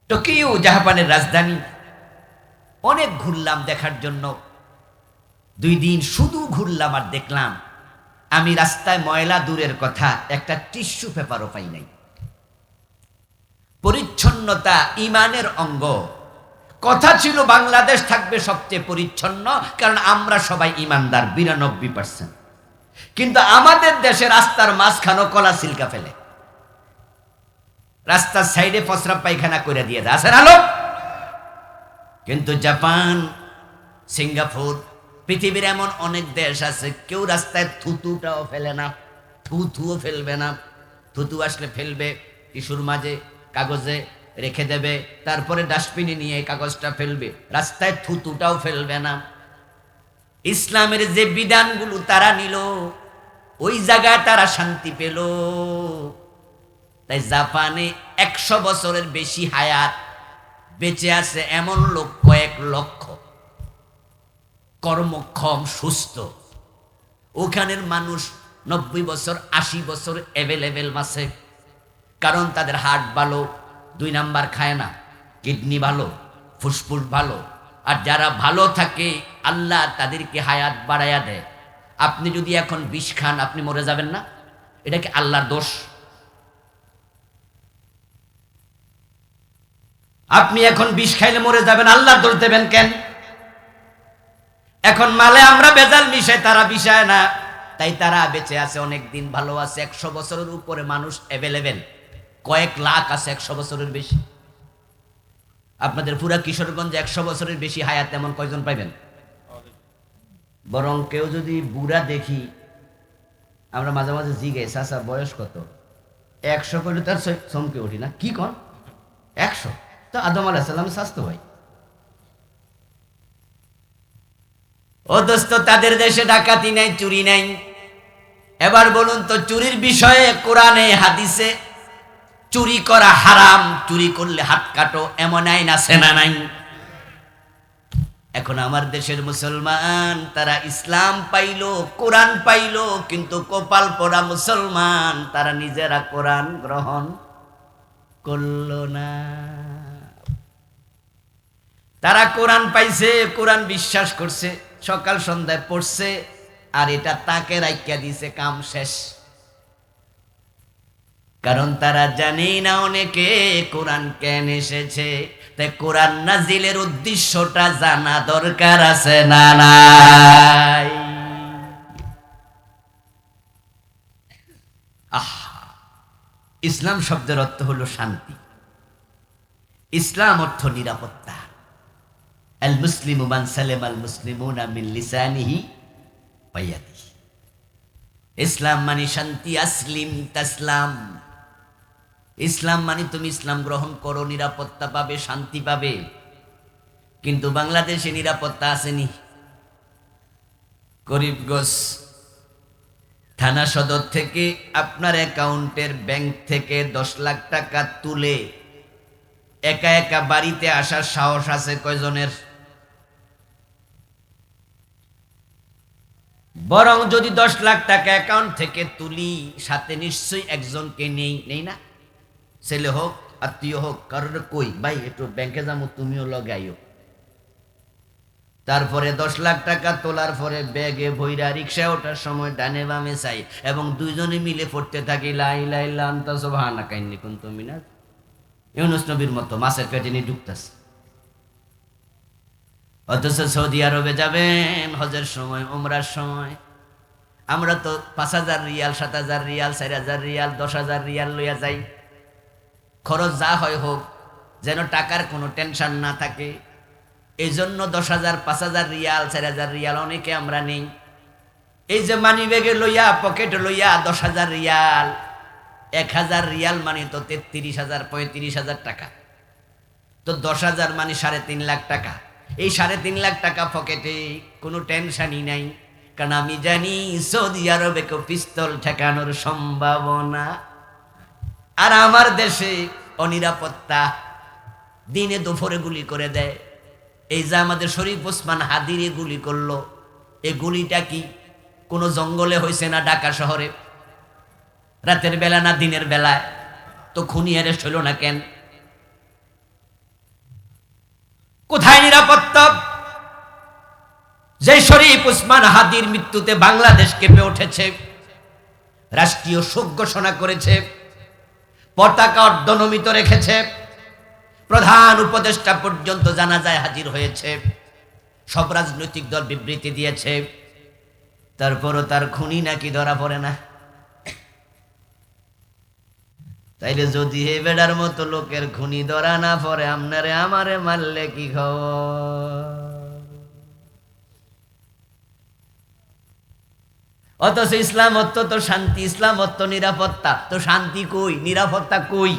টোকিও জাপানের রাজধানী। অনেক ঘুরলাম দেখার জন্য, 2 দিন শুধু ঘুরলাম আর দেখলাম। আমি রাস্তায় ময়লা দূরের কথা, একটা টিস্যু পেপারও পাই নাই। পরিচ্ছন্নতা ইমানের অঙ্গ। কথা ছিল বাংলাদেশ থাকবে সবচেয়ে পরিচ্ছন্ন, কারণ আমরা সবাই ইমানদার 92%। কিন্তু আমাদের দেশে রাস্তার মাঝখানো কলা সিলকা ফেলে, রাস্তার সাইডে প্রস্রাব পায়খানা করে দিয়ে দেয়, আছে না লোক? কিন্তু জাপান, সিঙ্গাপুর, পৃথিবীর এমন অনেক দেশ আছে কেউ রাস্তায় থুতুটাও ফেলে না, থুতুও ফেলবে না। থুতু আসলে ফেলবে টিস্যুর মাঝে, কাগজে রেখে দেবে, তারপরে ডাস্টবিনে নিয়ে কাগজটা ফেলবে, রাস্তায় থুতুটাও ফেলবে না। ইসলামের যে বিধানগুলো তারা নিল, ওই জায়গায় তারা শান্তি পেল। তাই জাপানে 100 বছরের বেশি হায়াত বেঁচে আছে এমন লোক কয়েক লক্ষ, কর্মক্ষম, সুস্থ। ওখানের মানুষ 90 বছর 80 বছর অ্যাভেলেবেল আছে, কারণ তাদের হার্ট ভালো, 2 নাম্বার খায় না, কিডনি ভালো, ফুসফুস ভালো। আর যারা ভালো থাকে আল্লাহ তাদেরকে হায়াত বাড়াইয়া দেয়। আপনি যদি এখন বিষ খান আপনি মরে যাবেন না? এটা কি আল্লাহর দোষ? আপনি এখন বিষ খাইলে মরে যাবেন, আল্লাহর দোষ দেবেন কেন? এখন মালে আমরা বেজাল মিশাই, তারা বিষায় না, তাই তারা বেঁচে আছে, অনেক দিন ভালো আছে। 100 বছরের উপরে মানুষ অ্যাভেলেবেল, কয়েক লাখ আছে 100 বছরের বেশি। আপনাদের পুরা কিশোরগঞ্জে 100 বছরের বেশি হায়াত এমন কয়জন পাইবেন? বরং কেউ যদি বুড়া দেখি, আমরা মাঝে মাঝে জিজ্ঞেস চাচা বয়স কত, 100 করলে তার চমকে উঠি না, কি কন 100? তো আদম আলাইহিস সালাম স্বাস্থ্য ভাই। ও দোস্ত, তাদের দেশে ডাকাতি নাই, চুরি নাই। এবার বলুন তো, চুরির বিষয়ে কোরআনে হাদিসে চুরি করা হারাম, চুরি করলে হাত কাটো, এমন আইন আছে না নাই? এখন আমার দেশের মুসলমান তারা ইসলাম পাইলো, কোরআন পাইলো, কিন্তু কপাল পোড়া মুসলমান, তারা নিজেরা কোরআন গ্রহণ করলো না। তারা কোরআন পাইছে, কোরআন বিশ্বাস করছে, সকাল সন্ধ্যায় পড়ছে, আর এটা তাকে রাইখা দিছে, কাম শেষ। কারণ তারা জানে না অনেকে কোরআন কেন এসেছে। তাই কোরআন নাজিলের উদ্দেশ্যটা জানা দরকার আছে না নাই? ইসলাম শব্দের অর্থ হলো শান্তি, ইসলাম অর্থ নিরাপত্তা। আল মুসলিমু মান সালামা আল মুসলিমুনা মিন লিসানিহি ওয়া ইয়াদিহি। ইসলাম মানে শান্তি, আসলিম তাসলাম। ইসলাম মানে তুমি ইসলাম গ্রহণ করো, নিরাপত্তা পাবে, শান্তি পাবে। কিন্তু বাংলাদেশে নিরাপত্তা আসেনি। করিমগঞ্জ থানা সদর থেকে আপনার অ্যাকাউন্টের ব্যাংক থেকে 10 লাখ টাকা তুলে একা একা বাড়িতে আসার সাহস আছে কয়জনের? বরং যদি 10 লাখ টাকা অ্যাকাউন্ট থেকে তুলি, সাথে নিশ্চয়ই একজনকে নেই না? ছেলে হোক, আত্মীয় হোক, কারোর কই ভাই একটু ব্যাংকে যাবো, তুমিও লগে আইও। তারপরে 10 লাখ টাকা তোলার পরে ব্যাগে ভইরা রিক্সায় ওঠার সময় ডানে বামে চাই, এবং দুইজনে মিলে পড়তে থাকি লা ইলাহা ইল্লা আনতা সুবহানাকা ইন্নী কুনতু মিনাজ ইউনূস নবীর মতো মাছের পেটে নিয়ে ঢুকতাছে। অথচ সৌদি আরবে যাবেন হজের সময়, উমরার সময়, আমরা তো 5,000 রিয়াল, 7,000 রিয়াল, 4,000 রিয়াল, 10,000 রিয়াল লইয়া যাই। খরচ যা হয় হোক, যেন টাকার কোনো টেনশন না থাকে। এই জন্য 10,000, 5,000 রিয়াল, 4,000 রিয়াল অনেকে আমরা নেই। এই যে মানি ব্যাগে লইয়া, পকেটে লইয়া 10,000 রিয়াল, 1,000 রিয়াল মানে তো 33,000, 35,000 টাকা। তো 10,000 মানে 3.5 লাখ টাকা। এই 3.5 লাখ টাকা পকেটে, কোনো টেনশনই নাই, কারণ আমি জানি সৌদি আরবে কেউ পিস্তল ঠেকানোর সম্ভাবনা আর আমার দেশে অনিরাপত্তা, দিনে দুপুরে গুলি করে দেয়। এই যে আমাদের শরীফ ওসমান হাদিরে গুলি করলো, এই গুলিটা কি কোন জঙ্গলে হয়েছে না ঢাকা শহরে? রাতের বেলা না দিনের বেলায়? তো খুনি অ্যারেস্ট হইল না কেন? কোথায় নিরাপত্তা? যে শরীফ ওসমান হাদির মৃত্যুতে বাংলাদেশ কেঁপে উঠেছে, রাষ্ট্রীয় শোক ঘোষণা করেছে, পতাকা অর্ধনমিত রেখেছে, প্রধান উপদেষ্টা পর্যন্ত জানাজায় হাজির হয়েছে, সব রাজনৈতিক দল বিবৃতি দিয়েছে, তারপরও তার খুনি নাকি ধরা পড়ে না। তাইলে যদি হে বেড়ার মতো লোকের খুনি ধরা না পড়ে, আপনারে আমারে মারলে কি খবর? অথচ ইসলাম অর্থ তো শান্তি, ইসলাম অর্থ নিরাপত্তা। তো শান্তি কই, নিরাপত্তা কই?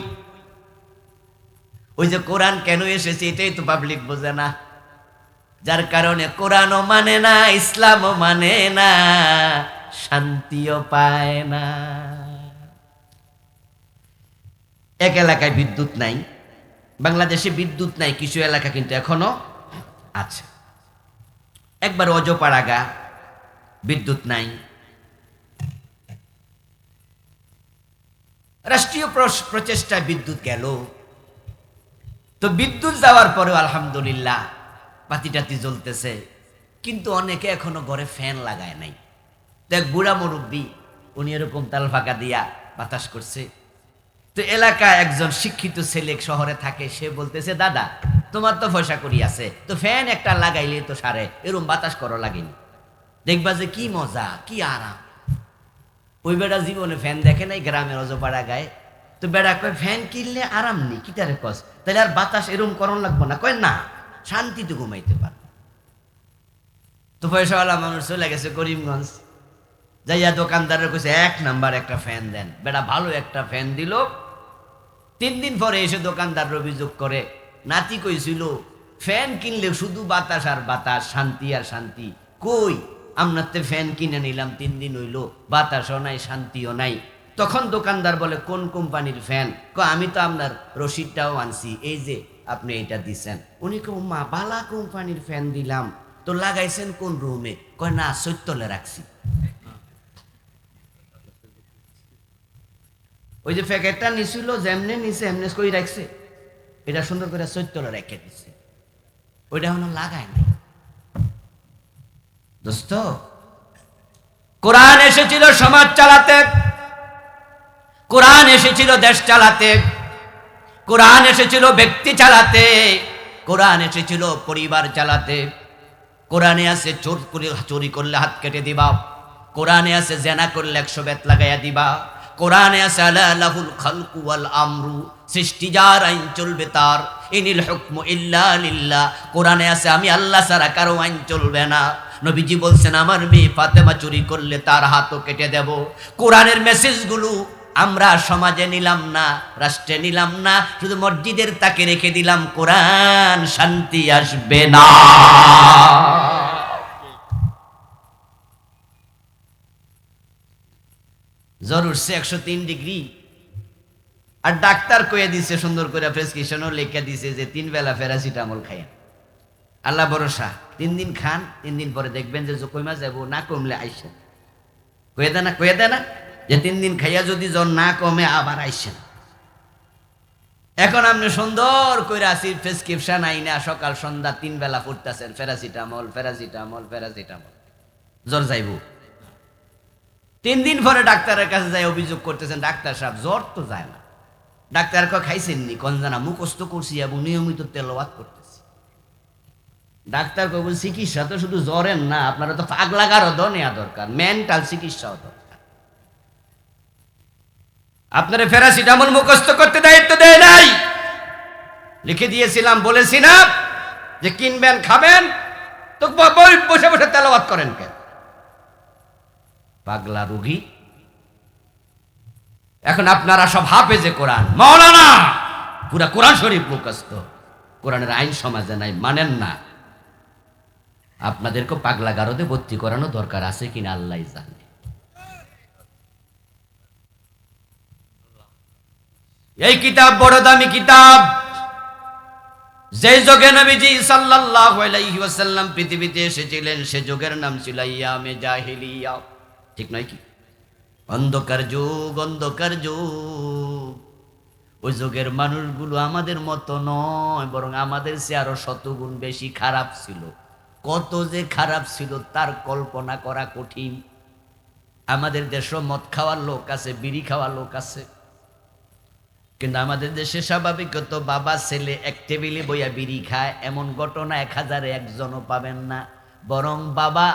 ওই যে কোরআন কেন এসেছে এটাই তো পাবলিক বোঝে না, যার কারণে কোরআনও মানে না, ইসলামও মানে না, শান্তিও পায় না। এক এলাকায় বিদ্যুৎ নাই, বাংলাদেশে বিদ্যুৎ নাই, কিছু এলাকা কিন্তু এখনো আছে। একবার অজপাড়াগা বিদ্যুৎ নাই, রাষ্ট্রীয় প্রচেষ্টায় বিদ্যুৎ গেল। তো বিদ্যুৎ যাওয়ার পরেও আলহামদুলিল্লাহ বাতিটাতি জ্বলতেছে, কিন্তু অনেকে এখনো ঘরে ফ্যান লাগায় নাই। তো এক বুড়া মুরব্বী, উনি এরকম তাল ফাঁকা দিয়া বাতাস করছে। তো এলাকায় একজন শিক্ষিত ছেলে শহরে থাকে, সে বলতেছে, দাদা তোমার তো পয়সা করি আছে, তো ফ্যান একটা লাগাইলে তো সারে, এরকম বাতাস করো লাগেনি, দেখবা যে কি মজা, কি আরাম। ওই বেড়া জীবনে ফ্যান দেখে নাই, গ্রামের অজপাড়া গায়ে। তো বেড়া কয়, ফ্যান কিনলে আরাম নেই, কিটারে কস, তাহলে আর বাতাস এরম করণ লাগবো না? কয় না, শান্তিতে ঘুমাইতে পার। তো পয়সাওয়ালা মানুষ চলে গেছে করিমগঞ্জ, যাইয়া দোকানদারের কইছে 1 নাম্বার একটা ফ্যান দেন। বেড়া ভালো একটা ফ্যান দিল। 3 দিন পরে এসে দোকানদার অভিযোগ করে, নাতি কইছিল ফ্যান কিনলে শুধু বাতাস আর বাতাস, শান্তি আর শান্তি। কই, আপনার তো ফ্যান কিনে নিলাম 3 দিন হইল, বাতাসও নাই, শান্তিও নাই। তখন দোকানদার বলে, কোন কোম্পানির ফ্যান? আমি তো আপনার রসিদটাও আনছি, এই যে আপনি এটা দিচ্ছেন। উনি কো, মা বালা কোম্পানির ফ্যান দিলাম, তো লাগাইছেন কোন রুমে? কয় না, চৈতলে রাখছি। ওই যে প্যাকেটটা নিছিল, যেমনে নিছে এমনি কই রাখছে, এটা সুন্দর করে চৈতলে রেখে দিচ্ছে, ওইটা এখনো লাগায় নাই। দোস্ত, কোরআন এসেছিল সমাজ চালাতে, কোরআন এসেছিল দেশ চালাতে, কোরআন এসেছিল ব্যক্তি চালাতে, কোরআন এসেছিল পরিবার চালাতে। কোরআনে আছে চুরি করলে হাত কেটে দিবা, কোরআনে আছে জেনা করলে 100 বেত লাগাইয়া দিবা, কোরআনে আছে আলা লাহুল খালকু ওয়াল আমরু, সৃষ্টি যার, আইন চলবে তার, ইনিল হুকমু ইল্লা লিল্লাহ। কোরআনে আছে আমি আল্লাহ ছাড়া কারো আইন চলবে না। নবীজি বলছেন, আমার মেয়ে ফাতেমা চুরি করলে তার হাতও কেটে দেব। কোরআনের মেসেজগুলো আমরা সমাজে নিলাম না, রাষ্ট্রে নিলাম না, শুধু মসজিদের তাকে রেখে দিলাম। কোরআন শান্তি আসবে না। জ্বর উঠছে 103 ডিগ্রি, আর ডাক্তার কয়ে দিছে সুন্দর করে, প্রেসক্রিপশনও লিখে দিছে যে 3 বেলা প্যারাসিটামল খাইয়া। আল্লাহ ভরসা, 3 দিন খান, 3 দিন পরে দেখবেন যে কইমা যাবো, না কমলে আইসেন। কয়ে দেয় না যে 3 দিন খাইয়া যদি জ্বর না কমে আবার আইসেন। এখন আপনি সুন্দর করে আসি প্রেসক্রিপশন আইনা সকাল সন্ধ্যা 3 বেলা পড়তেছেন প্যারাসিটামল, প্যারাসিটামল, প্যারাসিটামল, জ্বর যাইব। 3 দিন পরে ডাক্তারের কাছে যাই অভিযোগ করতেছেন, ডাক্তার সাহেব জ্বর তো যায় না। ডাক্তার খাইছেননি? কোন জানা মুখস্থ করছি এবং নিয়মিত তেলাওয়াত করতেছি। ডাক্তার কবুল চিকিৎসা তো শুধু জ্বরের না, আপনারা তো পাগলাগারও নেওয়া দরকার, মেন্টাল চিকিৎসাও দরকার। আপনারা প্যারাসিটামল মুখস্থ করতে দায়িত্ব দেয় নাই, লিখে দিয়েছিলাম, বলেছি না যে কিনবেন খাবেন, তো বসে বসে তেলাওয়াত করেন কেন? পাগলা রোগী। এখন আপনারা সব হাফেজে কোরআন, মাওলানা, পুরা কোরআন শরীফ মুখস্থ, কোরআনের আইন সমাজে নাই, মানেন না। আপনাদেরকে পাগলা গারদে ভর্তি করানো দরকার আছে কিনা আল্লাহ জানে। এই কিতাব বড় দামি কিতাব। যে যুগে নবীজি সাল্লাল্লাহু আলাইহি ওয়াসাল্লাম পৃথিবীতে এসেছিলেন সে যুগের নাম ছিল আইয়ামে জাহিলিয়া। ঠিক নয় কি? অন্ধকার যুগ, অন্ধকার যুগ। ওই যুগের মানুষগুলো আমাদের মতো নয়, বরং আমাদের চেয়ে আরো শতগুণ বেশি খারাপ ছিল। কত যে খারাপ ছিল তার কল্পনা করা কঠিন। আমাদের দেশে মদ খাওয়ার লোক আছে, বিড়ি খাওয়ার লোক আছে, কিন্তু আমাদের দেশে স্বাভাবিকত বাবা ছেলে এক টেবিলে বইয়া বিড়ি খায়, এমন ঘটনা 1000-এ একজনও পাবেন না। বরং বাবা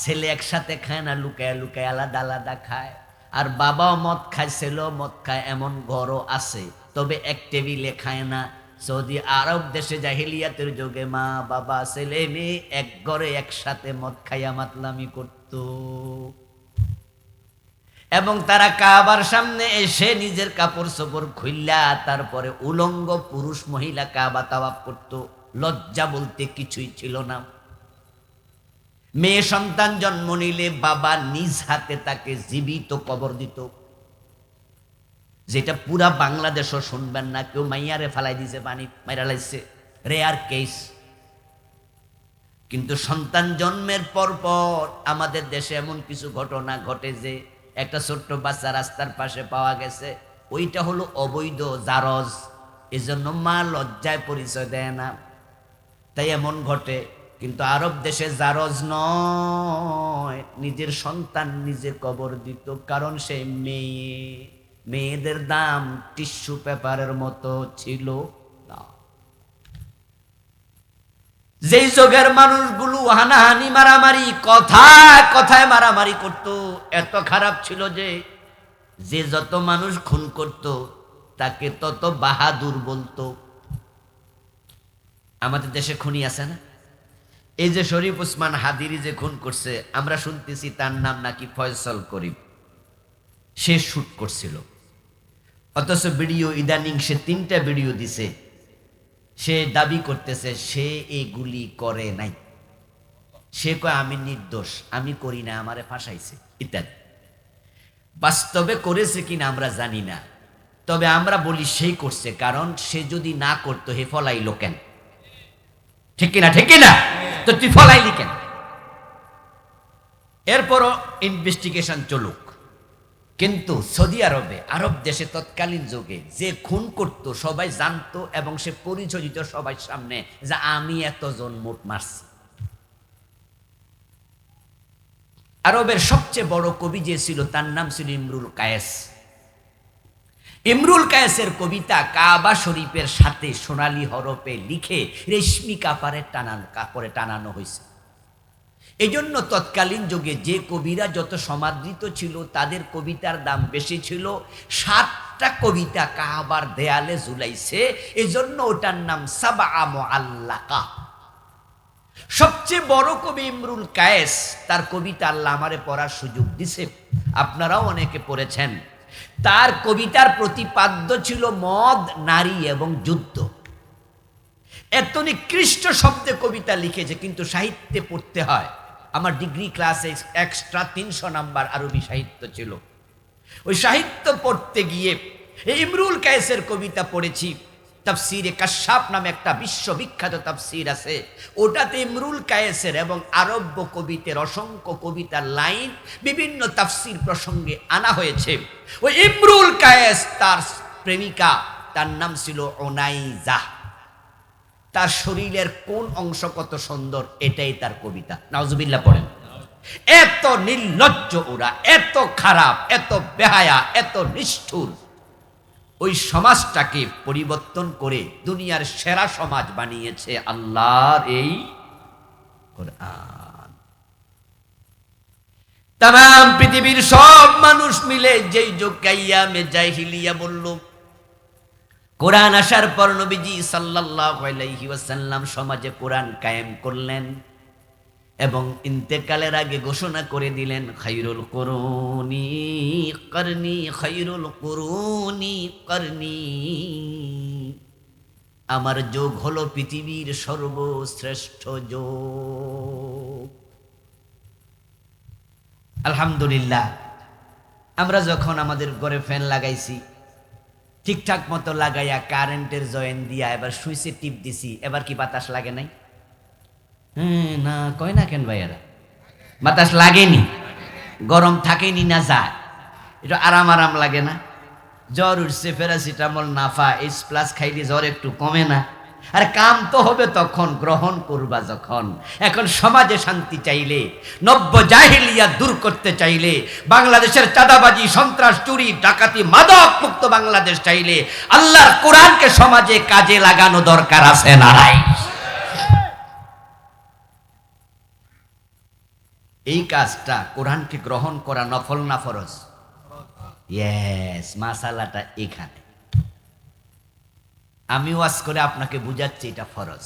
ছেলে একসাথে খায় না, লুকায় লুকায় আলাদা আলাদা খায়। আর বাবাও মদ খায়, ছেলেও মদ খায়, এমন ঘরও আছে, তবে এক টেবিলে খায় না। সৌদি আরব দেশে জাহিলিয়াতের যুগে মা বাবা ছেলে মেয়ে এক ঘরে একসাথে মদ খাইয়া মাতলামি করতো, এবং তারা কাবার সামনে এসে নিজের কাপড় চোপড় খুইল্লা তারপরে উলঙ্গ পুরুষ মহিলা কাবা তাওয়াফ করত। লজ্জা বলতে কিছুই ছিল না। মেয়ে সন্তান জন্ম নিলে বাবা নিজ হাতে তাকে জীবিত কবর দিত, যেটা পুরা বাংলাদেশও শুনবেন না। কেউ মাইয়ারে ফালাই দিছে, পানি মাইরা লাইছে, রেয়ার কেস। কিন্তু সন্তান জন্মের পর পর আমাদের দেশে এমন কিছু ঘটনা ঘটে যে একটা ছোট্ট বাচ্চা রাস্তার পাশে পাওয়া গেছে, ওইটা হলো অবৈধ জারজ। এজন্য মা লজ্জায় পরিচয় দেয় না, তাই এমন ঘটে। কিন্তু আরব দেশে জারজ নয়, নিজের সন্তান নিজে কবর দিত, কারণ সে মেয়ে। মেয়েদের দাম টিস্যু পেপারের মতো ছিল না। যেই যুগের মানুষগুলো হানাহানি মারামারি কথায় কথায় মারামারি করত, এত খারাপ ছিল যে যে যত মানুষ খুন করত তাকে তত বাহাদুর বলতো। আমাদের দেশে খুনি আছে না? এই যে শরীফ ওসমান হাদিরি যে খুন করছে, আমরা শুনতেছি তার নাম নাকি ফয়সাল করিম। সে শুট করছিল, অথচ ভিডিও ইদানিং সে 3টা ভিডিও দিছে। সে দাবি করতেছে সে এগুলি করে নাই। সে কয় আমি নির্দোষ, আমি করি না, আমারে ফাঁসাইছে ইত্যাদি। বাস্তবে করেছে কিনা আমরা জানি না, তবে আমরা বলি সেই করছে, কারণ সে যদি না করতো হে ফলাইলো কেন? ঠিক কিনা? ঠিক কিনা? তো তুই ফলাইলি কেন? এরপরও ইনভেস্টিগেশন চলুক। কিন্তু সৌদি আরবে, আরব দেশে তৎকালীন যুগে যে খুন করত সবাই জানতো, এবং সে পরিচয় দিত সবাই সামনে যে আমি এতজন মোট মারছি। আরবের সবচেয়ে বড় কবি যে ছিল তার নাম ছিল ইমরুল কায়েস। ইমরুল কায়েসের কবিতা কাবা শরীফের সাথে সোনালী হরফে লিখে রেশমি কাপড়ে টানানো হয়েছে। এই জন্য তৎকালীন যুগে যে কবিরা যত সমাদৃত ছিল তাদের কবিতার দাম বেশি ছিল। 7টা কবিতা কাবার দেয়ালে ঝুলাইছে, এজন্য ওটার নাম সাবআ মুআল্লাকা। সবচেয়ে বড় কবি ইমরুল কায়েস, তার কবিতা আল্লাহ আমারে পড়ার সুযোগ দিছে, আপনারাও অনেকে পড়েছেন। তার কবিতার প্রতিপাদ্য ছিল মদ, নারী এবং যুদ্ধ। এত নিকৃষ্ট শব্দে কবিতা লিখেছে, কিন্তু সাহিত্যে পড়তে হয়। আমার ডিগ্রি ক্লাসে এক্সট্রা 300 নাম্বার আরবি সাহিত্য ছিল। ওই সাহিত্য পড়তে গিয়ে ইমরুল কায়েসের কবিতা পড়েছি। তাফসিরে কাশাফ নামে একটা বিশ্ববিখ্যাত তাফসির আছে, ওটাতে ইমরুল কায়েসের এবং আরব্য কবিদের অসংখ্য কবিতার লাইন বিভিন্ন তাফসির প্রসঙ্গে আনা হয়েছে। ওই ইমরুল কায়েস, তার প্রেমিকা, তার নাম ছিল ওনাইজা। তার শরীরের কোন অংশ কত সুন্দর, এটাই তার কবিতা। নাউজুবিল্লাহ পড়েন। এত নির্লজ্জ ওরা, এত খারাপ, এত বেহায়া, এত নিষ্ঠুর। ওই সমাজটাকে পরিবর্তন করে দুনিয়ার সেরা সমাজ বানিয়েছে আল্লাহর এই কোরআন। তাম পৃথিবীর সব মানুষ মিলে যেই যুগকে আইয়ামে জাহিলিয়া বলল, কোরআন আসার পর নবীজি সাল্লাল্লাহু আলাইহি ওয়াসাল্লাম সমাজে কোরআন কায়েম করলেন, এবং ইন্তেকালের আগে ঘোষণা করে দিলেন খায়রুল কুরুনি করনি, খায়রুল কুরুনি করনি। আমার যুগ হলো পৃথিবীর সর্বশ্রেষ্ঠ যুগ। আলহামদুলিল্লাহ, আমরা যখন আমাদের ঘরে ফ্যান লাগাইছি, ঠিকঠাক মতো লাগাইয়া কারেন্টের জয়েন দিয়া এবার সুইচে টিপ দিছি, এবার কি বাতাস লাগে নাই? হ্যাঁ না কয় না কেন ভাইয়ারা? বাতাস লাগেনি, গরম থাকেনি, না যায়, এটা আরাম আরাম লাগে না? জ্বর উঠছে, প্যারাসিটামল নাফা এইচ প্লাস খাইলে জ্বর একটু কমে না? আরে কাম তো হবে তখন, গ্রহণ করবা যখন। এখন সমাজে শান্তি চাইলে, নব্য জাহিলিয়া দূর করতে চাইলে, বাংলাদেশের চাঁদাবাজি, সন্ত্রাস, চুরি, ডাকাতি, মাদক মুক্ত বাংলাদেশ চাইলে আল্লাহর কোরআনকে সমাজে কাজে লাগানো দরকার আছে না নাই? এই কাজটা, কোরআনকে গ্রহণ করা নফল না ফরজ? ইয়েস, মাসালাটা এখানে। আমি ওয়াজ করে আপনাকে বুঝাচ্ছি এটা ফরজ।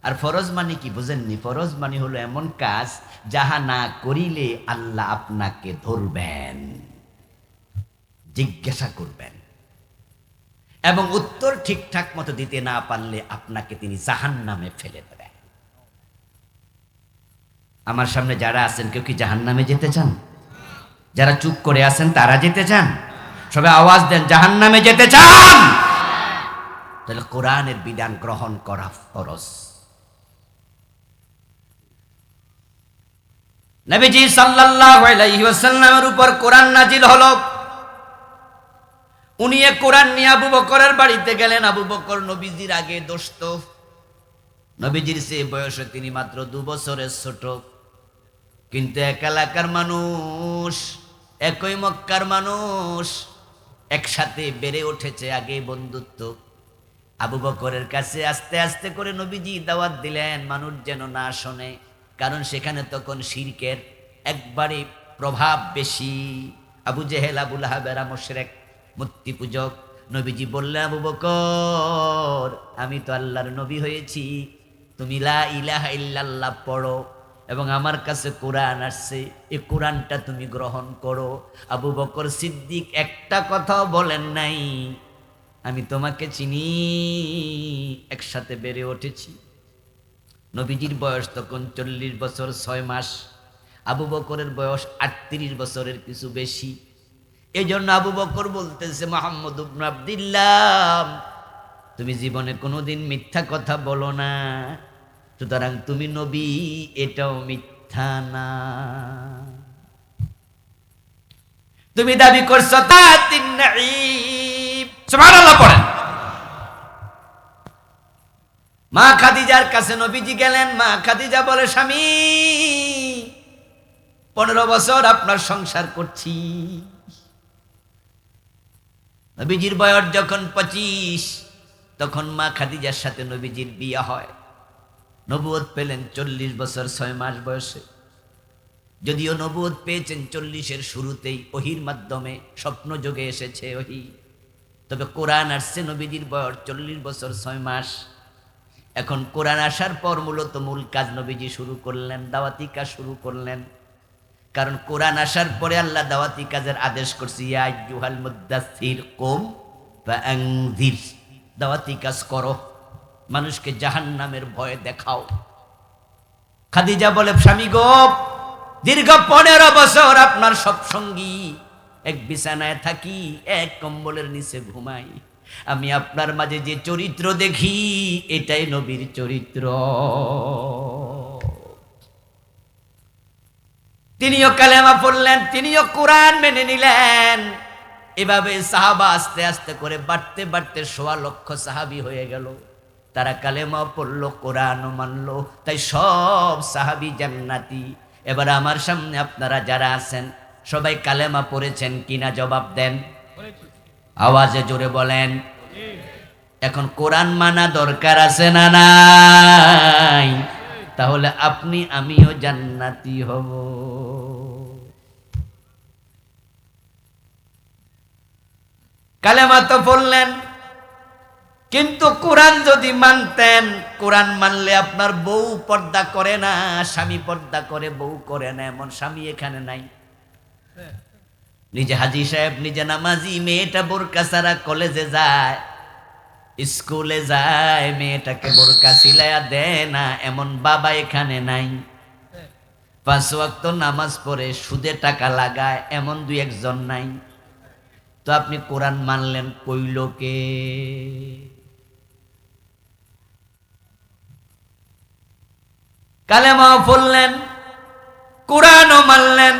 আর ফরজ মানে কি বুঝেননি? ফরজ মানে হলো এমন কাজ যাহা না করিলে আল্লাহ আপনাকে ধরবেন, জিজ্ঞাসা করবেন, এবং উত্তর ঠিকঠাক মতো দিতে না পারলে আপনাকে তিনি জাহান্নামে ফেলে দেবেন। আমার সামনে যারা আছেন, কেউ কি জাহান্নামে যেতে চান? যারা চুপ করে আছেন তারা যেতে চান? সবাই আওয়াজ দেন, জাহান্নামে যেতে চান? তাহলে কোরআনের বিধান গ্রহণ করা ফরজ। নবীজি সাল্লাল্লাহু আলাইহি ওয়াসাল্লামের উপর কোরআন নাজিল হলো। উনি এই কোরআন নিয়ে আবু বকরের বাড়িতে গেলেন। আবু বকর নবীজির আগে দোস্ত, নবীজির চেয়ে বয়সে তিনি মাত্র 2 বছরের ছোট, কিন্তু এক এলাকার মানুষ, একই মক্কার মানুষ, একসাথে বেড়ে উঠেছে আগে বন্ধুত্ব। আবু বকরের কাছে আস্তে আস্তে করে নবীজি দাওয়াত দিলেন, মানুষ যেন না শোনে, কারণ সেখানে তখন শিরকের একবারে প্রভাব বেশি। আবু জেহেল, আবু লাহাব এরা মুশরিক, মূর্তি পূজক। নবীজি বললেন, আবু বকর, আমি তো আল্লাহর নবী হয়েছি, তুমি লা ইলাহা ইল্লাল্লাহ পড়ো, এবং আমার কাছে কোরআন আসছে, এই কোরআনটা তুমি গ্রহণ করো। আবু বকর সিদ্দিক একটা কথাও বলেন নাই, আমি তোমাকে চিনি, একসাথে বেড়ে উঠেছি। নবীজির বয়স তখন 40 বছর 6 মাস, আবু বকরের বয়স 38 বছরের কিছু বেশি। এই জন্য আবু বকর বলতেছে, মুহাম্মদ ইবনে আব্দুল্লাহ, তুমি জীবনে কোনোদিন মিথ্যা কথা বলো না, সুতরাং তুমি নবী, এটাও মিথ্যা না। তুমি দাবি করছো তাতিন নাঈম, সুবহানাল্লাহ পড়েন। মা খাদিজার কাছে নবীজি গেলেন। মা খাদিজা বলে, স্বামী 15 বছর আপনার সংসার করছি। নবীজির বয়স যখন 25, তখন মা খাদিজার সাথে নবীজির বিয়ে হয়। নবুয়ত পেলেন 40 বছর 6 মাস বয়সে। যদিও নবুয়ত পেয়েছেন 40-এর শুরুতেই, ওহির মাধ্যমে স্বপ্ন যোগে এসেছে ওহি, তবে কোরআন আসছে নবীজির বয়স 40 বছর 6 মাস। এখন কোরআন আসার পর মূলত মূল কাজ নবীজি শুরু করলেন, দাওয়াতি কাজ শুরু করলেন। কারণ কোরআন আসার পরে আল্লাহ দাওয়াতি কাজের আদেশ করছে, ইয়া আইয়ুহাল মুদ্দাসসির কুম ফাআনযির, দাওয়াতি কাজ করো, মানুষকে জাহান্নামের ভয় দেখাও। খাদিজা বলে, স্বামী গো, দীর্ঘ 15 বছর আপনার সব সঙ্গী, এক বিছানায় থাকি, এক কম্বলের নিচে ঘুমাই, আমি আপনার মাঝে যে চরিত্র দেখি, এটাই নবীর চরিত্র। তিনিও কালেমা পড়লেন, তিনিও কোরআন মেনে নিলেন। এভাবে সাহাবা আস্তে আস্তে করে বাড়তে বাড়তে 1.25 লক্ষ সাহাবী হয়ে গেল। তারা কালেমা পড়লো, কোরআনও মানলো, তাই সব সাহাবী জান্নাতি। এবার আমার সামনে আপনারা যারা আছেন, সবাই কালেমা পড়েছেন কিনা জবাব দেন, আওয়াজে জোরে বলেন। এখন কোরআন মানা দরকার আছে না নাই? তাহলে আপনি আমিও জান্নাতি হব। কালেমা তো পড়লেন, কিন্তু কোরআন যদি মানতেন, কোরআন মানলে আপনার বউ পর্দা করে না, স্বামী পর্দা করে, বউ করে না, এমন স্বামী এখানে নাই। নিজে হাজি সাহেব, নিজে নামাজি, মেয়েটা বোরকা ছাড়া কলেজে যায়, স্কুলে যায়, মেয়েটাকে বোরকা সিলাইয়া দেয় না, এমন বাবা এখানে নাই। 5 ওয়াক্ত নামাজ পড়ে সুদে টাকা লাগায়, এমন 2-1 জন নাই। তো আপনি কোরআন মানলেন কই লোকে? কালেমাও পড়লেন, কোরআনও মানলেন,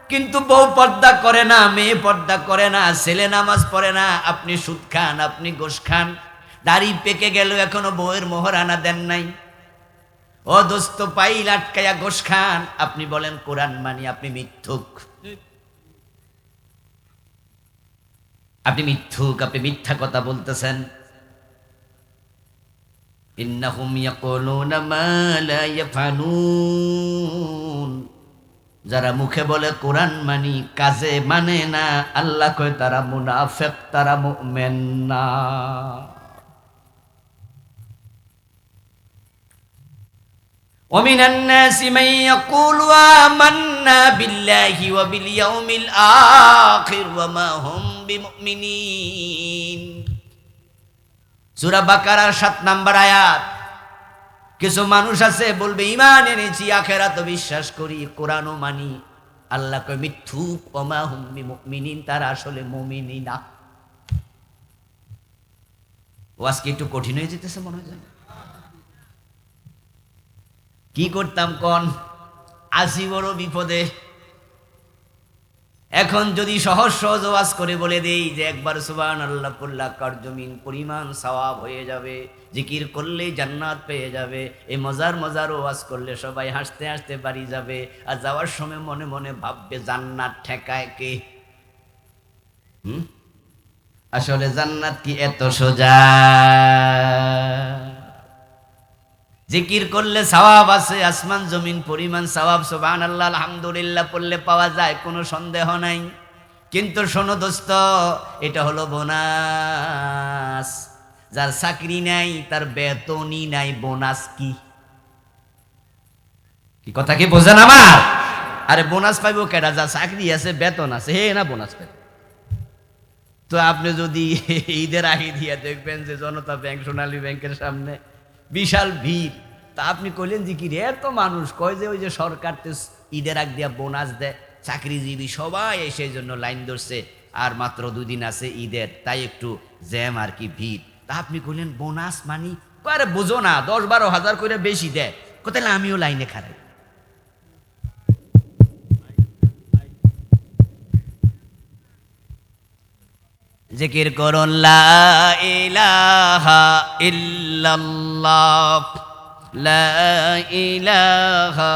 কিন্তু বউ পর্দা করে না, মেয়ে পর্দা করে না, ছেলে নামাজ পড়ে না, আপনি সুদ খান, আপনি ঘুষ খান, দাড়ি পেকে গেল এখনো বউয়ের মোহরানা দেন নাই, ও দোস্ত পাইল আটকায়া ঘুষ খান, আপনি বলেন কোরআন মানি, আপনি মিথ্যুক, আপনি মিথ্যুক, আপনি মিথ্যা কথা বলতেছেন। ইন্নাহুম ইয়াকুলুনা মা লা ইয়াফআলুন, যারা মুখে বলে কোরআন মানি কাজে মানে না, আল্লাহ কয় তারা মুনাফিক, তারা মুমিন না। ومن الناس من يقول آمنا بالله وباليوم الآخر وما هم بمؤمنين। সূরা বাকারার 7 নম্বর আয়াত। কিছু মানুষ আছে বলবে ঈমান এনেছি, আখিরাত বিশ্বাস করি, কোরআনও মানি, আল্লাহ কয় মিথ্যুক, ওমা হুম বিমুমিনিন, তারা আসলে মুমিনই না। ওয়াজ কি একটু কঠিন হয়ে যেতেছে মনে হয়? কি করতাম কোন, আসি বড় বিপদে। এখন যদি সহজ সহজ ওয়াজ করে বলে দেই যে একবার সুবহানাল্লাহ পড়লে জমিন পরিমাণ সওয়াব হয়ে যাবে, জিকির করলেই জান্নাত পেয়ে যাবে, এই মজার মজার ওয়াজ করলে সবাই হাসতে হাসতে বাড়ি যাবে, আর যাওয়ার সময় মনে মনে ভাববে জান্নাত ঠেকায় কে? আসলে জান্নাত কি এত সোজা? জিকির করলে সওয়াব আছে, আসমান জমিন পরিমাণ সওয়াব, সুবহানাল্লাহ আলহামদুলিল্লাহ পড়লে পাওয়া যায়, কোনো সন্দেহ নাই। কিন্তু শোনো দোস্ত, এটা হলো বোনাস। যার চাকরি নাই তার বেতনই নাই, বোনাস কি? কি কথা কি বোঝেন আমার? আরে বোনাস পাইবো কেডা? যার চাকরি আছে, বেতন আছে, হে না বোনাস পাইব। তো আপনি যদি ঈদের আগে দিয়ে দেখবেন যে জনতা ব্যাংক, সোনালী ব্যাংকের সামনে বিশাল ভিড়, তা আপনি কইলেন যে কি রে এত মানুষ, কয় যে ওই যে সরকার তো ঈদের আগ দিয়া বোনাস দেয়, চাকরিজীবী সবাই সেই জন্য লাইন ধরছে, আর মাত্র 2 দিন আছে ঈদের, তাই একটু জ্যাম আর কি, ভিড়। তা আপনি কইলেন বোনাস মানি, আরে বোঝো না, 10-12 হাজার করে বেশি দেয়, কোথায় আমিও লাইনে খারাই। জিকির করুন লা ইলাহা ইল্লাল্লাহ, লা ইলাহা।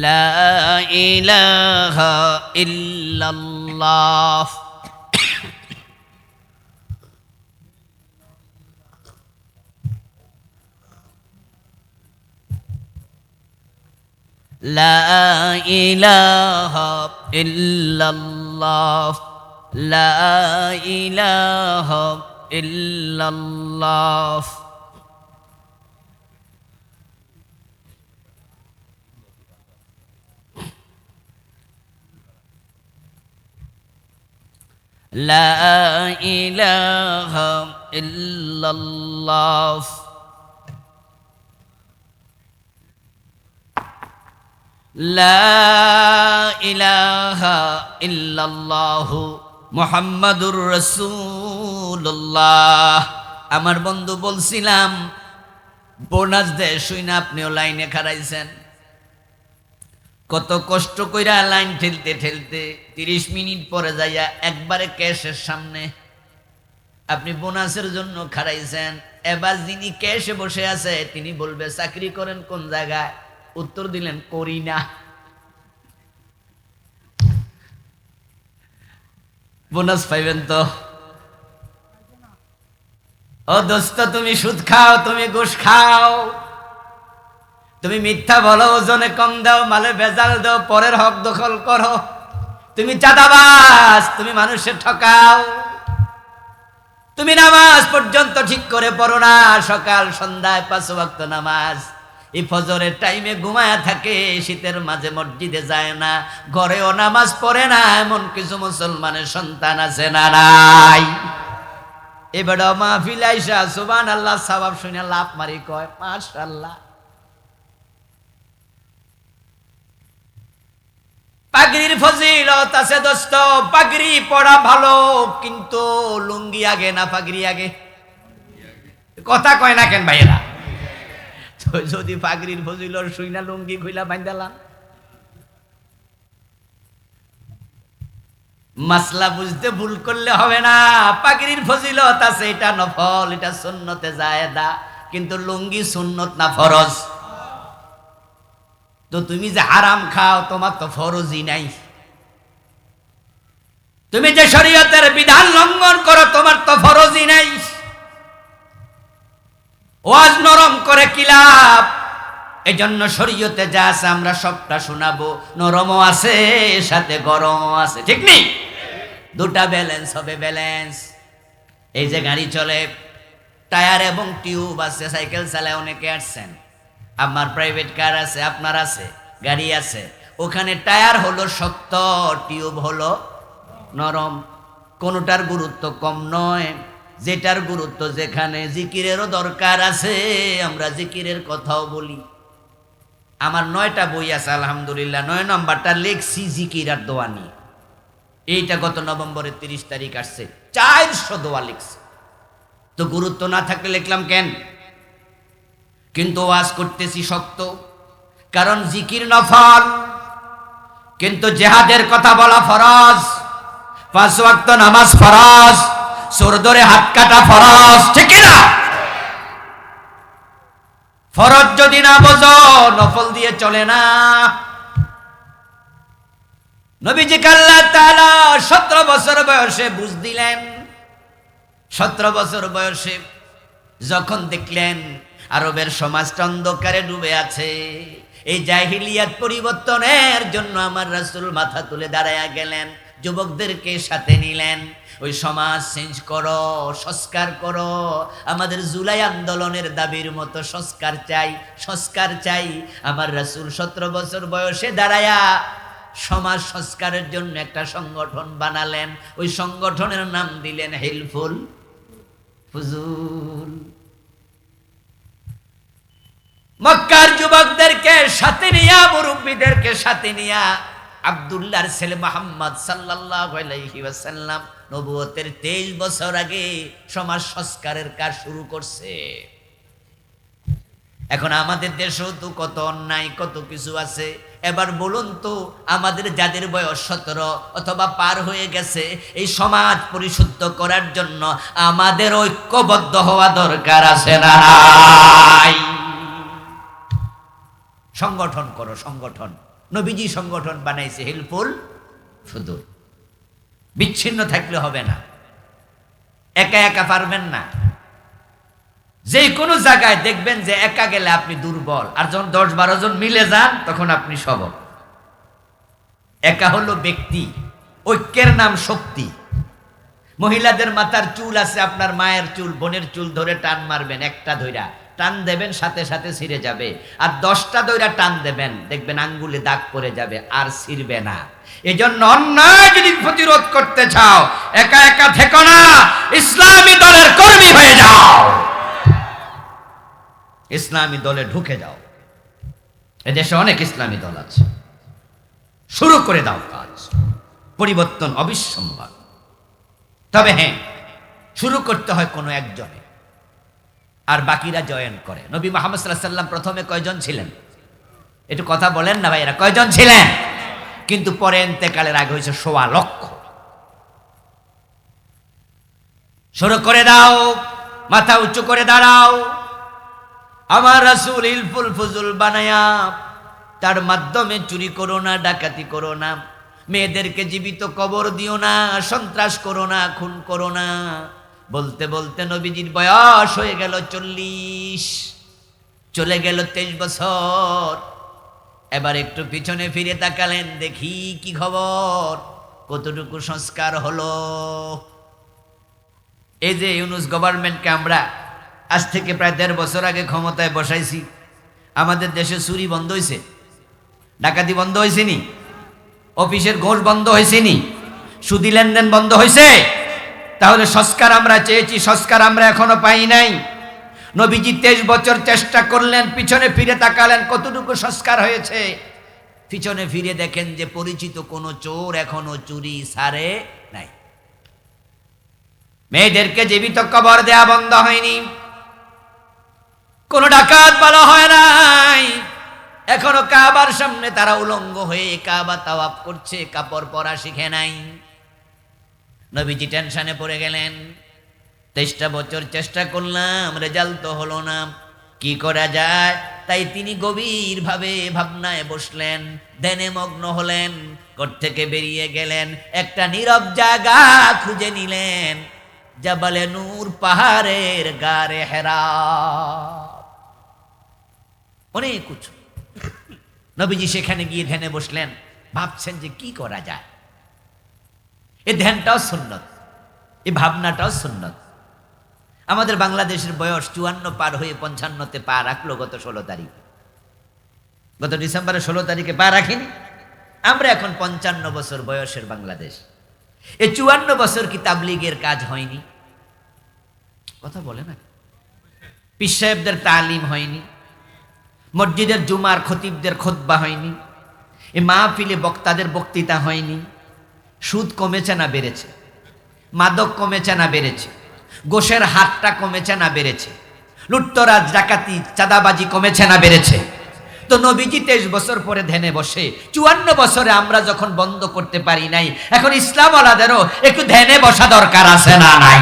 লা ইলাহা ইল্লাল্লাহ, লা ইলাহা ইল্লাল্লাহ, লা ইলাহা ইল্লাল্লাহ। লা ইলাহা ইল্লাল্লাহ, লা ইলাহা ইল্লাল্লাহ মুহাম্মাদুর রাসূলুল্লাহ। আমার বন্ধু বলছিলাম বোনাস দেয় শুইনা আপনিও লাইনে খাড়াইছেন, কত কষ্ট কইরা লাইন ঠেলতে ঠেলতে 30 মিনিট পরে যাইয়া একবারে ক্যাশের সামনে আপনি বোনাসের জন্য খাড়াইছেন। এবার যিনি ক্যাশে বসে আছে তিনি বলবে চাকরি করেন কোন জায়গায়, উত্তর দিলেন করি না। বোনাস পাইবেন তো? ও দোস্ত, তুমি সুদ খাও, তুমি ঘুষ খাও, তুমি মিথ্যা বলো, ওজনে কম দাও, মালে ভেজাল দাও, পরের হক দখল করো, তুমি চাঁদাবাজ, তুমি মানুষের ঠকাও, তুমি নামাজ পর্যন্ত ঠিক করে পড়ো না, সকাল সন্ধ্যায় 5 ওয়াক্ত নামাজ, এই ফজরের টাইমে ঘুমায়া থাকে, শীতের মাঝে মসজিদে যায় না, ঘরেও নামাজ পড়ে না, এমন কিছু মুসলমানের সন্তান আছে না নাই? এবার মাহফিল আইসা সুবহানাল্লাহ সওয়াব শুনে লাভ মারি কয় মাশাআল্লাহ। পাগড়ির ফজিলত আছে দোস্ত, পাগড়ি পরা ভালো, কিন্তু লুঙ্গি আগে না পাগড়ি আগে? কথা কয় না কেন ভাইয়েরা? তো যদি পাগড়ির ফজিলত শুইনা লুঙ্গি খুইলা বাঁধালাম, মাসলা বুঝতে ভুল করলে হবে না। পাগড়ির ফজিলত আছে, এটা নফল, এটা সুন্নতে জায়েদা, কিন্তু লুঙ্গি সুন্নত না ফরজ। তো তুমি যে হারাম খাও, তোমার তো ফরজই নাই। তুমি যে শরীয়তের বিধান লঙ্ঘন করো, তোমার তো ফরজই নাই। ওয়াজ নরম করে কি লাভ? এজন্য শরীয়তে যা আছে আমরা সবটা শোনাবো, নরমও আছে সাথে গরমও আছে, ঠিক নেই? দুটা ব্যালেন্স হবে, ব্যালেন্স। এই যে গাড়ি চলে, টায়ার এবং টিউব আছে, সাইকেল চালায় অনেকে আসছেন, আমার প্রাইভেট কার আছে, আপনার আছে, গাড়ি আছে, ওখানে টায়ার হলো শক্ত, টিউব হলো নরম। কোনটার গুরুত্ব কম নয়, যেটার গুরুত্ব যেখানে। জিকিরেরও দরকার আছে, আমরা জিকিরের কথাও বলি। আমার 9টা বই আছে আলহামদুলিল্লাহ, 9 নম্বরটা লিখছি জিকির আর দোয়া নিয়ে। এইটা গত নভেম্বরের 30 তারিখ আসছে, 400 দোয়া লিখছি। তো গুরুত্ব না থাকলে লিখলাম কেন? কিন্তু ওয়াজ করতেছি শক্ত, কারণ জিকির নফল, কিন্তু জিহাদের কথা বলা ফরজ। 5 ওয়াক্ত নামাজ ফরজ, সুর ধরে হাত কাটা ফরজ, ঠিক না? ফরজ যদি না বোঝো, নফল দিয়ে চলে না। নবীজিকে আল্লাহ তাআলা 17 বছর বয়সে বুঝ দিলেন। 17 বছর বয়সে যখন দেখলেন আরবের সমাজটা অন্ধকারে ডুবে আছে, এই জাহিলিয়াত পরিবর্তনের জন্য আমার রাসূল মাথা তুলে দাঁড়ায়া গেলেন, যুবকদেরকে সাথে নিলেন। ওই সমাজ চেঞ্জ করো, সংস্কার করো, আমাদের জুলাই আন্দোলনের দাবির মতো সংস্কার চাই, সংস্কার চাই। আমার রাসূল 17 বছর বয়সে দাঁড়ায়া সমাজ সংস্কারের জন্য একটা সংগঠন বানালেন। ওই সংগঠনের নাম দিলেন হিলফুল ফুজুল। মক্কার যুবকদেরকে সাথে নিয়া, মুরব্বীদেরকে সাথে নিয়া, আব্দুল্লাহর ছেলে মুহাম্মদ সাল্লাল্লাহু আলাইহি ওয়াসাল্লাম নবুয়তের 23 বছর আগে সমাজ সংস্কারের কাজ শুরু করছে। এখন আমাদের দেশেও তো কত অন্যায়, কত কিছু আছে। এবার বলুন তো, আমাদের যাদের বয়স 17 অথবা পার হয়ে গেছে, এই সমাজ পরিশুদ্ধ করার জন্য আমাদের ঐক্যবদ্ধ হওয়া দরকার আছে না? সংগঠন করো, সংগঠন। নবীজি সংগঠন বানাইছে হিলফুল ফুজুল। বিচ্ছিন্ন থাকলে হবে না, একা একা পারবেন না। যে কোনো জায়গায় দেখবেন যে একা গেলে আপনি দুর্বল, আর যখন 10-12 জন মিলে যান তখন আপনি সবল। একা হলো ব্যক্তি, ঐক্যের নাম শক্তি। মহিলাদের মাথার চুল আছে, আপনার মায়ের চুল, বোনের চুল ধরে টান মারবেন, একটা ধইরা টান দেবেন, সাথে সাথে ছিঁড়ে যাবে। আর 10টা ধইরা টান দেবেন, দেখবেন আঙ্গুলে দাগ পড়ে যাবে, আর ছিঁড়বে না। এজন্য অন্যায় যদি প্রতিরোধ করতে চাও, একা একা থেকো না, ইসলামী দলের কর্মী হয়ে যাও, ইসলামী দলে ঢুকে যাও। এদেশে অনেক ইসলামী দল আছে, শুরু করে দাও কাজ। পরিবর্তন অবিসম্ভাব। তবে হ্যাঁ, শুরু করতে হয় কোনো একজনে, আর বাকিরা জয়েন করে। নবী মুহাম্মদ সাল্লাল্লাহু আলাইহি ওয়াসাল্লাম প্রথমে কয়জন ছিলেন? একটু কথা বলেন না ভাইয়েরা, কয়জন ছিলেন? কিন্তু পরে ইন্তেকালের আগে হয়েছে 1.25 লক্ষ। শুরু করে দাও, মাথা উঁচু করে দাঁড়াও। আমার রাসূল হিলফুল ফুজুল বানায়া, তার মাধ্যমে চুরি করো না, ডাকাতি করো না, মেয়েদেরকে জীবিত কবর দিও না, সন্ত্রাস করো না, খুন করো না। বলতে বলতে নবীজির বয়স হয়ে গেল 40, চলে গেল 23 বছর। এবার একটু পিছনে ফিরে তাকালেন, দেখি কি খবর, কতটুকু সংস্কার হলো। এই যে ইউনূস গভর্নমেন্টকে আমরা আজ থেকে প্রায় 1.5 বছর আগে ক্ষমতায় বসাইছি, আমাদের দেশে চুরি বন্ধ হয়েছে, ডাকাতি বন্ধ হয়েছে নি, অফিসের ঘোষ বন্ধ হয়েছে নি, সুদি লেনদেন বন্ধ হয়েছে? তাহলে সংস্কার আমরা চেয়েছি, সংস্কার আমরা এখনো পাই নাই। নবীজি 23 বছর চেষ্টা করলেন, পিছনে ফিরে তাকালেন, কতটুকু সংস্কার হয়েছে? পিছনে ফিরে দেখেন যে পরিচিত কোনো চোর এখনো চুরি ছাড়ে নাই। মেয়েদেরকে জীবিত কবর দেয়া বন্ধ হয়নি, কোন ডাকাত বলা হয় নাই। এখনো কাবার সামনে তারা উলঙ্গ হয়ে কাবা তাওয়াফ করছে, কাপড় পরা শিখে নাই। নবীজি টেনশনে পড়ে গেলেন, 23টা বছর চেষ্টা করলাম, রেজাল্ট তো হলো না, কি করা যায়? তাই তিনি গভীর ভাবে ভাবনায় বসলেন, ধ্যানে মগ্ন হলেন, ঘর থেকে বেরিয়ে গেলেন, একটা নীরব জায়গা খুঁজে নিলেন, জাবালে নূর, পাহাড়ের গারে হেরা, অনেক উঁচু। নবীজি সেখানে গিয়ে ধ্যানে বসলেন, ভাবছেন যে কি করা যায়। এই ধ্যানটাও সুন্নত, এই ভাবনাটাও সুন্নত। আমাদের বাংলাদেশের বয়স 54 পার হয়ে 55-তে পা রাখলো গত 16 তারিখ, গত ডিসেম্বরের 16 তারিখে পা রাখিনি। আমরা এখন 55 বছর বয়সের বাংলাদেশ। এই 54 বছর কি তাবলীগের কাজ হয়নি? কথা বলে না। পীর সাহেবদের তালিম হয়নি, মসজিদের জুমার খতিবদের খুতবা হয়নি, এই মাহফিলে বক্তাদের বক্তৃতা হয়নি। সুদ কমেছে না বেড়েছে? মাদক কমেছে না বেড়েছে? গোশের হাটটা কমেছে না বেড়েছে? লুটতরাজ, ডাকাতি, চাঁদাবাজি কমেছে না বেড়েছে? তো নবীজি 23 বছর পরে ধ্যানে বসে, 54 বছরে আমরা যখন বন্ধ করতে পারি নাই, এখন ইসলামওয়ালাদেরও একটু ধ্যানে বসা দরকার আছে না নাই?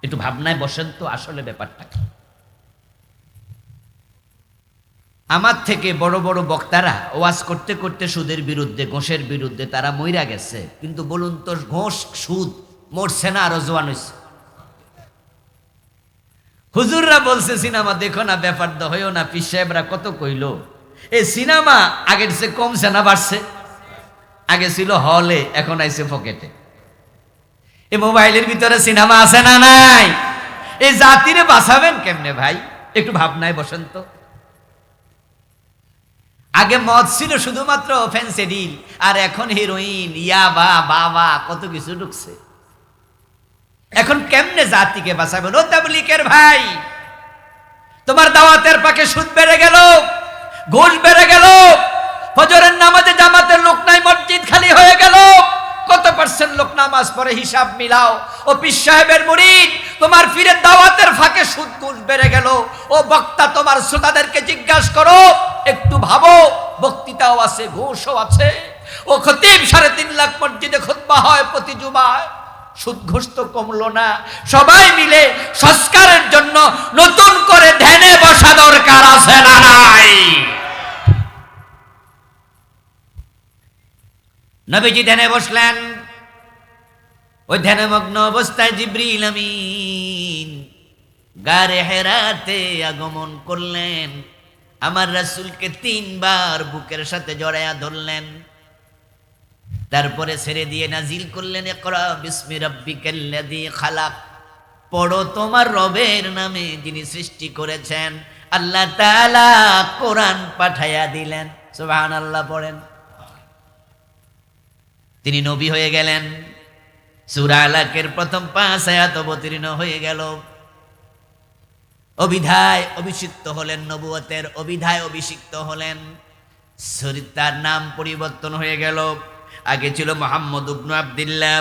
একটু ভাবনায় বসেন তো, আসলে ব্যাপারটা কি? আমার থেকে বড় বড় বক্তারা ওয়াজ করতে করতে সুদের বিরুদ্ধে, ঘোষের বিরুদ্ধে তারা মইরা গেছে, কিন্তু বলুন তো, ঘোষ সুদ মরছে না আরো জোয়ান হয়েছে? হুজুররা বলছে সিনেমা দেখো না, ব্যাপার হইও না, পীর সাহেবরা কত কইল। এই সিনেমা আগের চেয়ে কমছে না বাড়ছে? আগে ছিল হলে, এখন আইছে পকেটে। এই মোবাইলের ভিতরে সিনেমা আছে না নাই? এই জাতিরে বাঁচাবেন কেমনে ভাই? একটু ভাবনায় বসেন তো। আগে মদ ছিল শুধুমাত্র ফেন্সিডিল, আর এখন হিরোইন, ইয়াবা, বাবা, কত কিছু ঢুকছে। এখন কেমনে জাতিকে বাঁচাবেন? ও তাবলীগের ভাই, তোমার দাওয়াতের পাকে সুদ বেড়ে গেল, ঘুষ বেড়ে গেল, ফজরের নামাজে জামাতের লোক নাই, মসজিদ খালি হয়ে গেল। কত পার্সেন্ট লোক নামাজ পড়ে? হিসাব মিলাও। ও পীর সাহেবের মুরিদ, তোমার ফিরের দাওয়াতের ফাঁকে সুদ ঘুষ বেড়ে গেল। ও বক্তা, তোমার শ্রোতাদেরকে জিজ্ঞাসা করো, একটু ভাবো, বক্তৃতাও আছে, ঘুষও আছে। ও খতিব, 3.5 লাখ মসজিদে খুতবা হয় প্রতি জুমায়, সুদ ঘুষ তো কমলো না। সবাই মিলে সংস্কারের জন্য নতুন করে ধ্যানে বসা দরকার আছে না নাই? নবীজি ধ্যানে বসলেন। ওই ধ্যানমগ্ন অবস্থায় জিবরিল আমিন গারে হেরাতে আগমন করলেন। আমার রাসূলকে 3 বার বুকের সাথে জড়ায়া ধরলেন, তারপরে ছেড়ে দিয়ে নাজিল করলেন, ইকরা বিসমি রাব্বিকাল্লাযী খালাক, পড়ো তোমার রবের নামে যিনি সৃষ্টি করেছেন। আল্লাহ তাআলা কোরআন পাঠায়া দিলেন। সুবহানাল্লাহ পড়েন। তিনি নবী হয়ে গেলেন। সূরা আলাকের প্রথম 5 আয়াত অবতীর্ণ হয়ে গেল। অভিধায় অভিষিক্ত হলেন, নবুয়তের অভিধায় অভিষিক্ত হলেন। তার নাম পরিবর্তন হয়ে গেল। আগে ছিল মুহাম্মদ ইবনে আব্দুল্লাহ,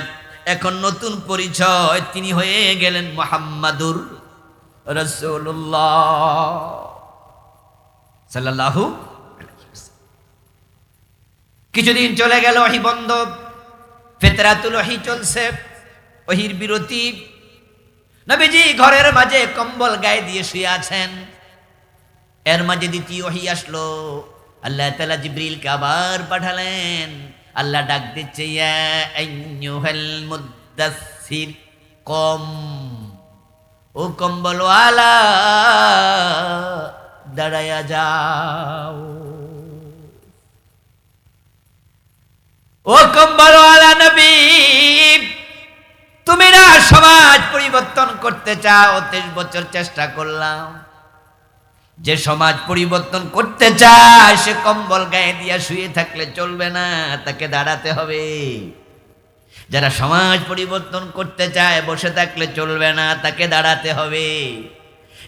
এখন নতুন পরিচয়, তিনি হয়ে গেলেন মুহাম্মাদুর রাসূলুল্লাহ সাল্লাল্লাহু আলাইহি ওয়াসাল্লাম। কিছুদিন চলে গেল, ওহী বন্ধ, ফিতরাতুল ওহী চলছে, ওহীর বিরতি। নবীজি ঘরের মাঝে কম্বল গায়ে দিয়ে শুয়ে আছেন। এর মাঝে দ্বিতীয় ওহী আসলো। আল্লাহ তাআলা জিবরিলকে আবার পাঠালেন। আল্লাহ ডাক দিচ্ছে, ইয়া আইয়ুহাল মুদ্দাসসির কম, ও কম্বলওয়ালা দাঁড়ায়া যাও। ও কম্বলওয়ালা নবী, তুমি না সমাজ পরিবর্তন করতে চাও? 23 বছর চেষ্টা করলাম, যে সমাজ পরিবর্তন করতে চায় সে কম্বল গায়ে দিয়া শুয়ে থাকলে চলবে না, তাকে দাঁড়াতে হবে। যারা সমাজ পরিবর্তন করতে চায় বসে থাকলে চলবে না, তাকে দাঁড়াতে হবে।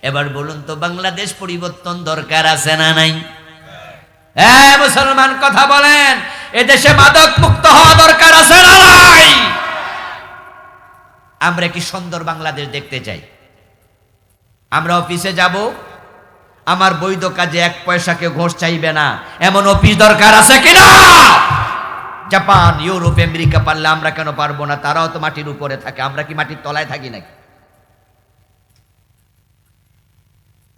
এবার বলুন তো, বাংলাদেশ পরিবর্তন দরকার আছে না নাই? হ্যাঁ মুসলমান, কথা বলেন, এদেশে মাদক মুক্ত হওয়া দরকার আছে না নাই? আমরা কি সুন্দর বাংলাদেশ দেখতে চাই? আমরা অফিসে যাব, আমার বৈধ কাজে এক পয়সাকে ঘোষ চাইবে না, এমন অফিস দরকার আছে কিনা? জাপান, ইউরোপ, আমেরিকা পারলে আমরা কেন পারবো না? তারাও তো মাটির উপরে থাকে, আমরা কি মাটির তলায় থাকি নাকি?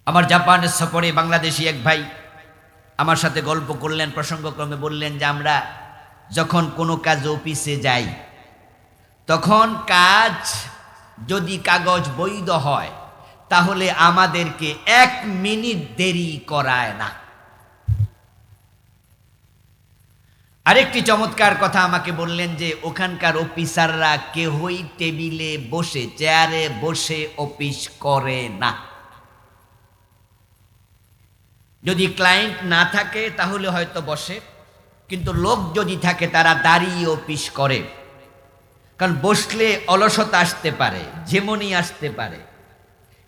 আমার জাপানের সফরে বাংলাদেশি এক ভাই আমার সাথে গল্প করলেন, প্রসঙ্গক্রমে বললেন যে আমরা যখন কোনো কাজ অফিসে যাই, তখন কাজ যদি কাগজ বৈধ হয় তাহলে আমাদেরকে 1 মিনিট দেরি করায় না। আরেকটি চমৎকার কথা আমাকে বললেন যে ওখানকার অফিসাররা কেউই টেবিলে বসে, চেয়ারে বসে অফিস করে না। যদি ক্লায়েন্ট না থাকে তাহলে হয়তো বসে, কিন্তু লোক যদি থাকে তারা দাঁড়িয়ে অফিস করে। কারণ বসলে অলসতা আসতে পারে, ঝেমনি আসতে পারে।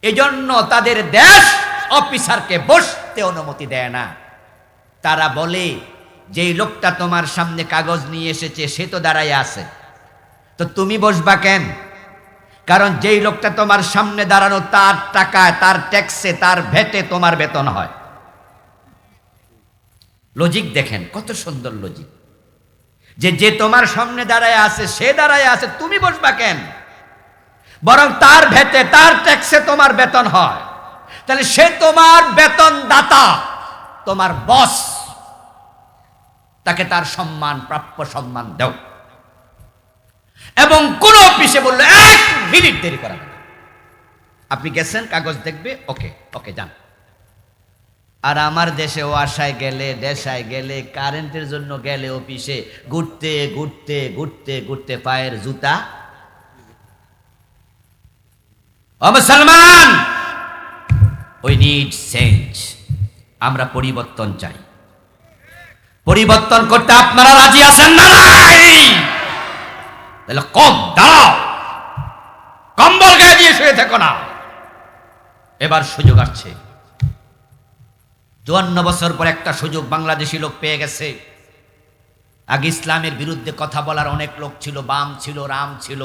এজন্য তাদের দেশ অফিসারকে বসতে অনুমতি দেয় না। তারা বলে, যেই লোকটা তোমার সামনে কাগজ নিয়ে এসেছে সে তো দাঁড়ায় আছে, তো তুমি বসবা কেন? কারণ যেই লোকটা তোমার সামনে দাঁড়ানো, তার টাকায়, তার ট্যাক্সে, তার ভ্যাটে তোমার বেতন হয়। লজিক দেখেন, কত সুন্দর লজিক। যে তোমার সামনে দাঁড়ায় আছে, সে দাঁড়ায় আছে, তুমি বসবা কেন? বরং তার ভেতে, তার ট্যাক্সে তোমার বেতন হয়, তাহলে সে তোমার বেতন দাতা, তোমার বস, তাকে তার সম্মান, প্রাপ্য সম্মান দাও। এবং কোন অফিসে বললো 1 মিনিট দেরি করা হবে না। আপনি গেছেন, কাগজ দেখবে, ওকে ওকে যান। আর আমার দেশে আশায় গেলে, দেশায় গেলে, কারেন্টের জন্য গেলে অফিসে ঘুরতে ঘুরতে ঘুরতে ঘুরতে পায়ের জুতা। ও মুসলমান, উই নিড চেঞ্জ। আমরা পরিবর্তন চাই। পরিবর্তন করতে আপনারা রাজি আছেন না নাই? তাহলে কম দাঁড়াও, কম্বল গায়ে দিয়ে শুয়ে থেকো না। এবার সুযোগ আসছে। 54 বছর পর একটা সুযোগ বাংলাদেশি লোক পেয়ে গেছে। আগে ইসলামের বিরুদ্ধে কথা বলার অনেক লোক ছিল, বাম ছিল, রাম ছিল,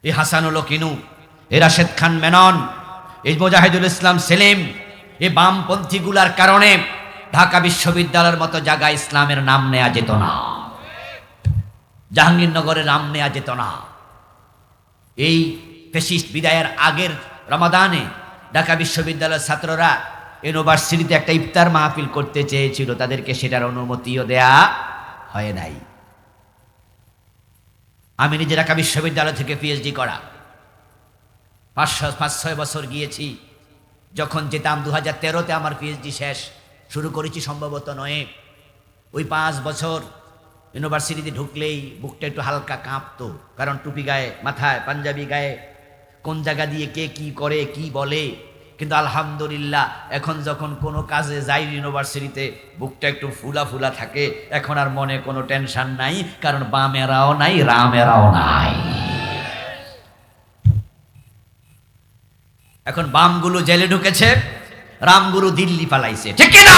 এই হাসানুল কিনু, এই রাশেদ খান মেনন, এই মুজাহিদুল ইসলাম সেলিম, এই বামপন্থীগুলার কারণে ঢাকা বিশ্ববিদ্যালয়ের মতো জায়গায় ইসলামের নাম নেওয়া যেত না, জাহাঙ্গীরনগরের নাম নেওয়া যেত না। এই ফ্যাসিস্ট বিদায়ের আগের রমাদানে ঢাকা বিশ্ববিদ্যালয়ের ছাত্ররা ইউনিভার্সিটিতে একটা ইফতার মাহফিল করতে চেয়েছিল, তাদেরকে সেটার অনুমতিও দেয়া হয় নাই। আমি নিজে ঢাকা বিশ্ববিদ্যালয় থেকে পিএইচডি করা, 5-6 বছর গিয়েছি। যখন যেতাম 2013-তে আমার পিএইচডি শেষ, শুরু করেছি সম্ভবত 9। ওই 5 বছর ইউনিভার্সিটিতে ঢুকলেই বুকটা একটু হালকা কাঁপতো, কারণ টুপি গায়ে, মাথায় পাঞ্জাবি গায়ে, কোন জায়গা দিয়ে কে কি করে, কি বলে। কিন্তু আলহামদুলিল্লাহ এখন যখন কোনো কাজে যাই ইউনিভার্সিটিতে, বুকটা একটু ফুলা ফুলা থাকে। এখন আর মনে কোনো টেনশন নাই, কারণ বামেরাও নাই, রামেরাও নাই। এখন বামগুলো জেলে ঢুকেছে, রামগুলো দিল্লি পালাইছে, ঠিক কিনা?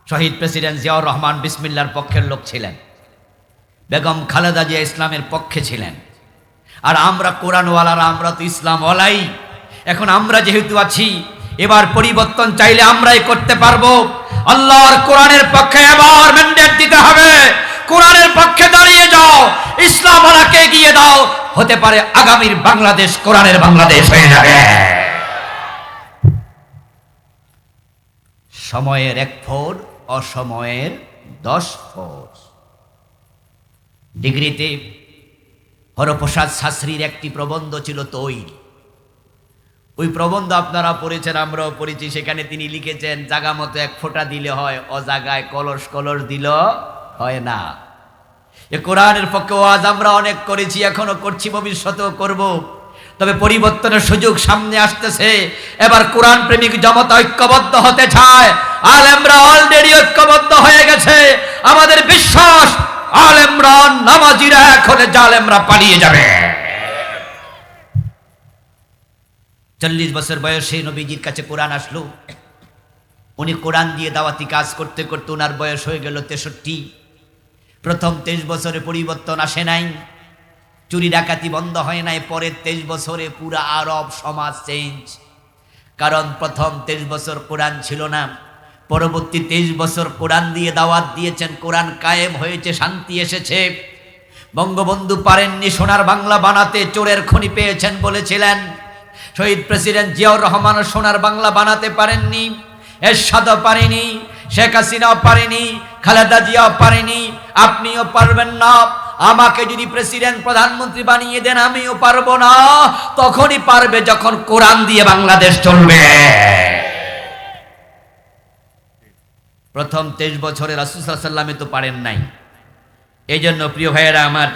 শহীদ প্রেসিডেন্ট জিয়াউর রহমান বিসমিল্লাহর পক্ষের লোক ছিলেন, বেগম খালেদা জিয়া ইসলামের পক্ষে ছিলেন, আর আমরা কোরআনওয়ালারা, আমরা তো ইসলামওয়ালাই। এখন আমরা যেহেতু আছি, এবার পরিবর্তন চাইলে আমরাই করতে পারবো। আল্লাহর কোরআনের পক্ষে এবার ম্যান্ডেট দিতে হবে। কোরআনের পক্ষে দাঁড়িয়ে যাও, ইসলামওয়ালাকে এগিয়ে দাও, হতে পারে আগামীর বাংলাদেশ কোরআনের বাংলাদেশ হয়ে যাবে। সময়ের 1 ফোর, অসময়ের 10 ফোর। ডিগ্রিতে হরপ্রসাদ শাস্ত্রীর একটি প্রবন্ধ ছিল তৈরি। ওই প্রবন্ধ আপনারা পড়েছেন, আমরাও পড়েছি। সেখানে তিনি লিখেছেন, জাগা মতো 1 ফোঁটা দিলে হয়, অজাগায় কলস কলস দিল হয় না। এ কোরআনের পক্ষে ওয়াজ আমরা অনেক করেছি, এখনো করছি, ভবিষ্যতেও করব। তবে পরিবর্তনের সুযোগ সামনে আসতেছে। এবার কোরআন প্রেমিক জনতা ঐক্যবদ্ধ হতে চায়। আলেমরা অলরেডি ঐক্যবদ্ধ হয়ে গেছে। আমাদের বিশ্বাস, আলেমরা নামাজিরা এক হলে জালেমরা পালিয়ে যাবে। 40 বছর বয়সে নবীজির কাছে কোরআন আসলো। উনি কোরআন দিয়ে দাওয়াতি কাজ করতে করতে ওনার বয়স হয়ে গেল 63। প্রথম 23 বছরে পরিবর্তন আসে নাই, চুরি ডাকাতি বন্ধ হয় নাই। পরের 23 বছরে পুরা আরব সমাজ চেঞ্জ। কারণ প্রথম 23 বছর কোরআন ছিল না, পরবর্তী 23 বছর কোরআন দিয়ে দাওয়াত দিয়েছেন, কোরআন কায়েম হয়েছে, শান্তি এসেছে। বঙ্গবন্ধু পারেননি সোনার বাংলা বানাতে, চোরের খনি পেয়েছেন বলেছিলেন। শহীদ প্রেসিডেন্ট জিয়াউর রহমান সোনার বাংলা বানাতে পারেননি, এরশাদও পারেনি, শেখ হাসিনাও পারেনি, খালেদা জিয়াও পারেনি, আপনিও পারবেন না। আমাকে যদি প্রেসিডেন্ট প্রধানমন্ত্রী বানিয়ে দেন আমিও পারবো না। তখনই পারবে যখন কোরআন দিয়ে বাংলাদেশ চলবে। প্রথম 23 বছরে রাসূল সাল্লাল্লাহু আলাইহি ওয়াসাল্লামে তো পারেন নাই। এই জন্য প্রিয় ভাইয়েরা আমার,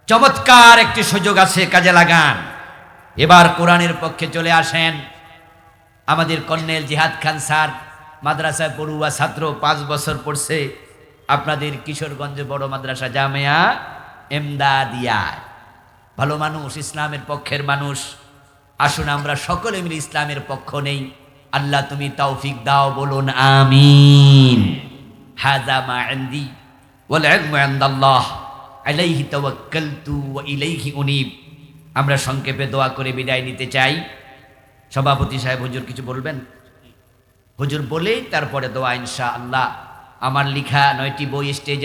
চমৎকার একটি সুযোগ আছে, কাজে লাগান। এবার কোরআনের পক্ষে চলে আসেন। আমাদের কর্নেল জিহাদ খান স্যার মাদ্রাসায় পড়ুয়া ছাত্র, 5 বছর পড়ছে আপনাদের কিশোরগঞ্জে বড় মাদ্রাসা জামিয়া এমদাদিয়া। ভালো মানুষ, ইসলামের পক্ষের মানুষ। আসুন আমরা সকলে মিলে ইসলামের পক্ষ নেই। আল্লাহ তুমি তৌফিক দাও, বলুন আমিন। হাযা মা ইনদি ওয়াল ইলমু ইনদাল্লাহ আলাইহি তাওয়াক্কালতু ওয়া ইলাইহি উনীব। আমরা সংক্ষেপে দোয়া করে বিদায় নিতে চাই। সভাপতি সাহেব, হুজুর কিছু বলবেন? হুজুর বলেই তারপরে দোয়া ইনশাআল্লাহ। আমার লেখা 9টি বই স্টেজে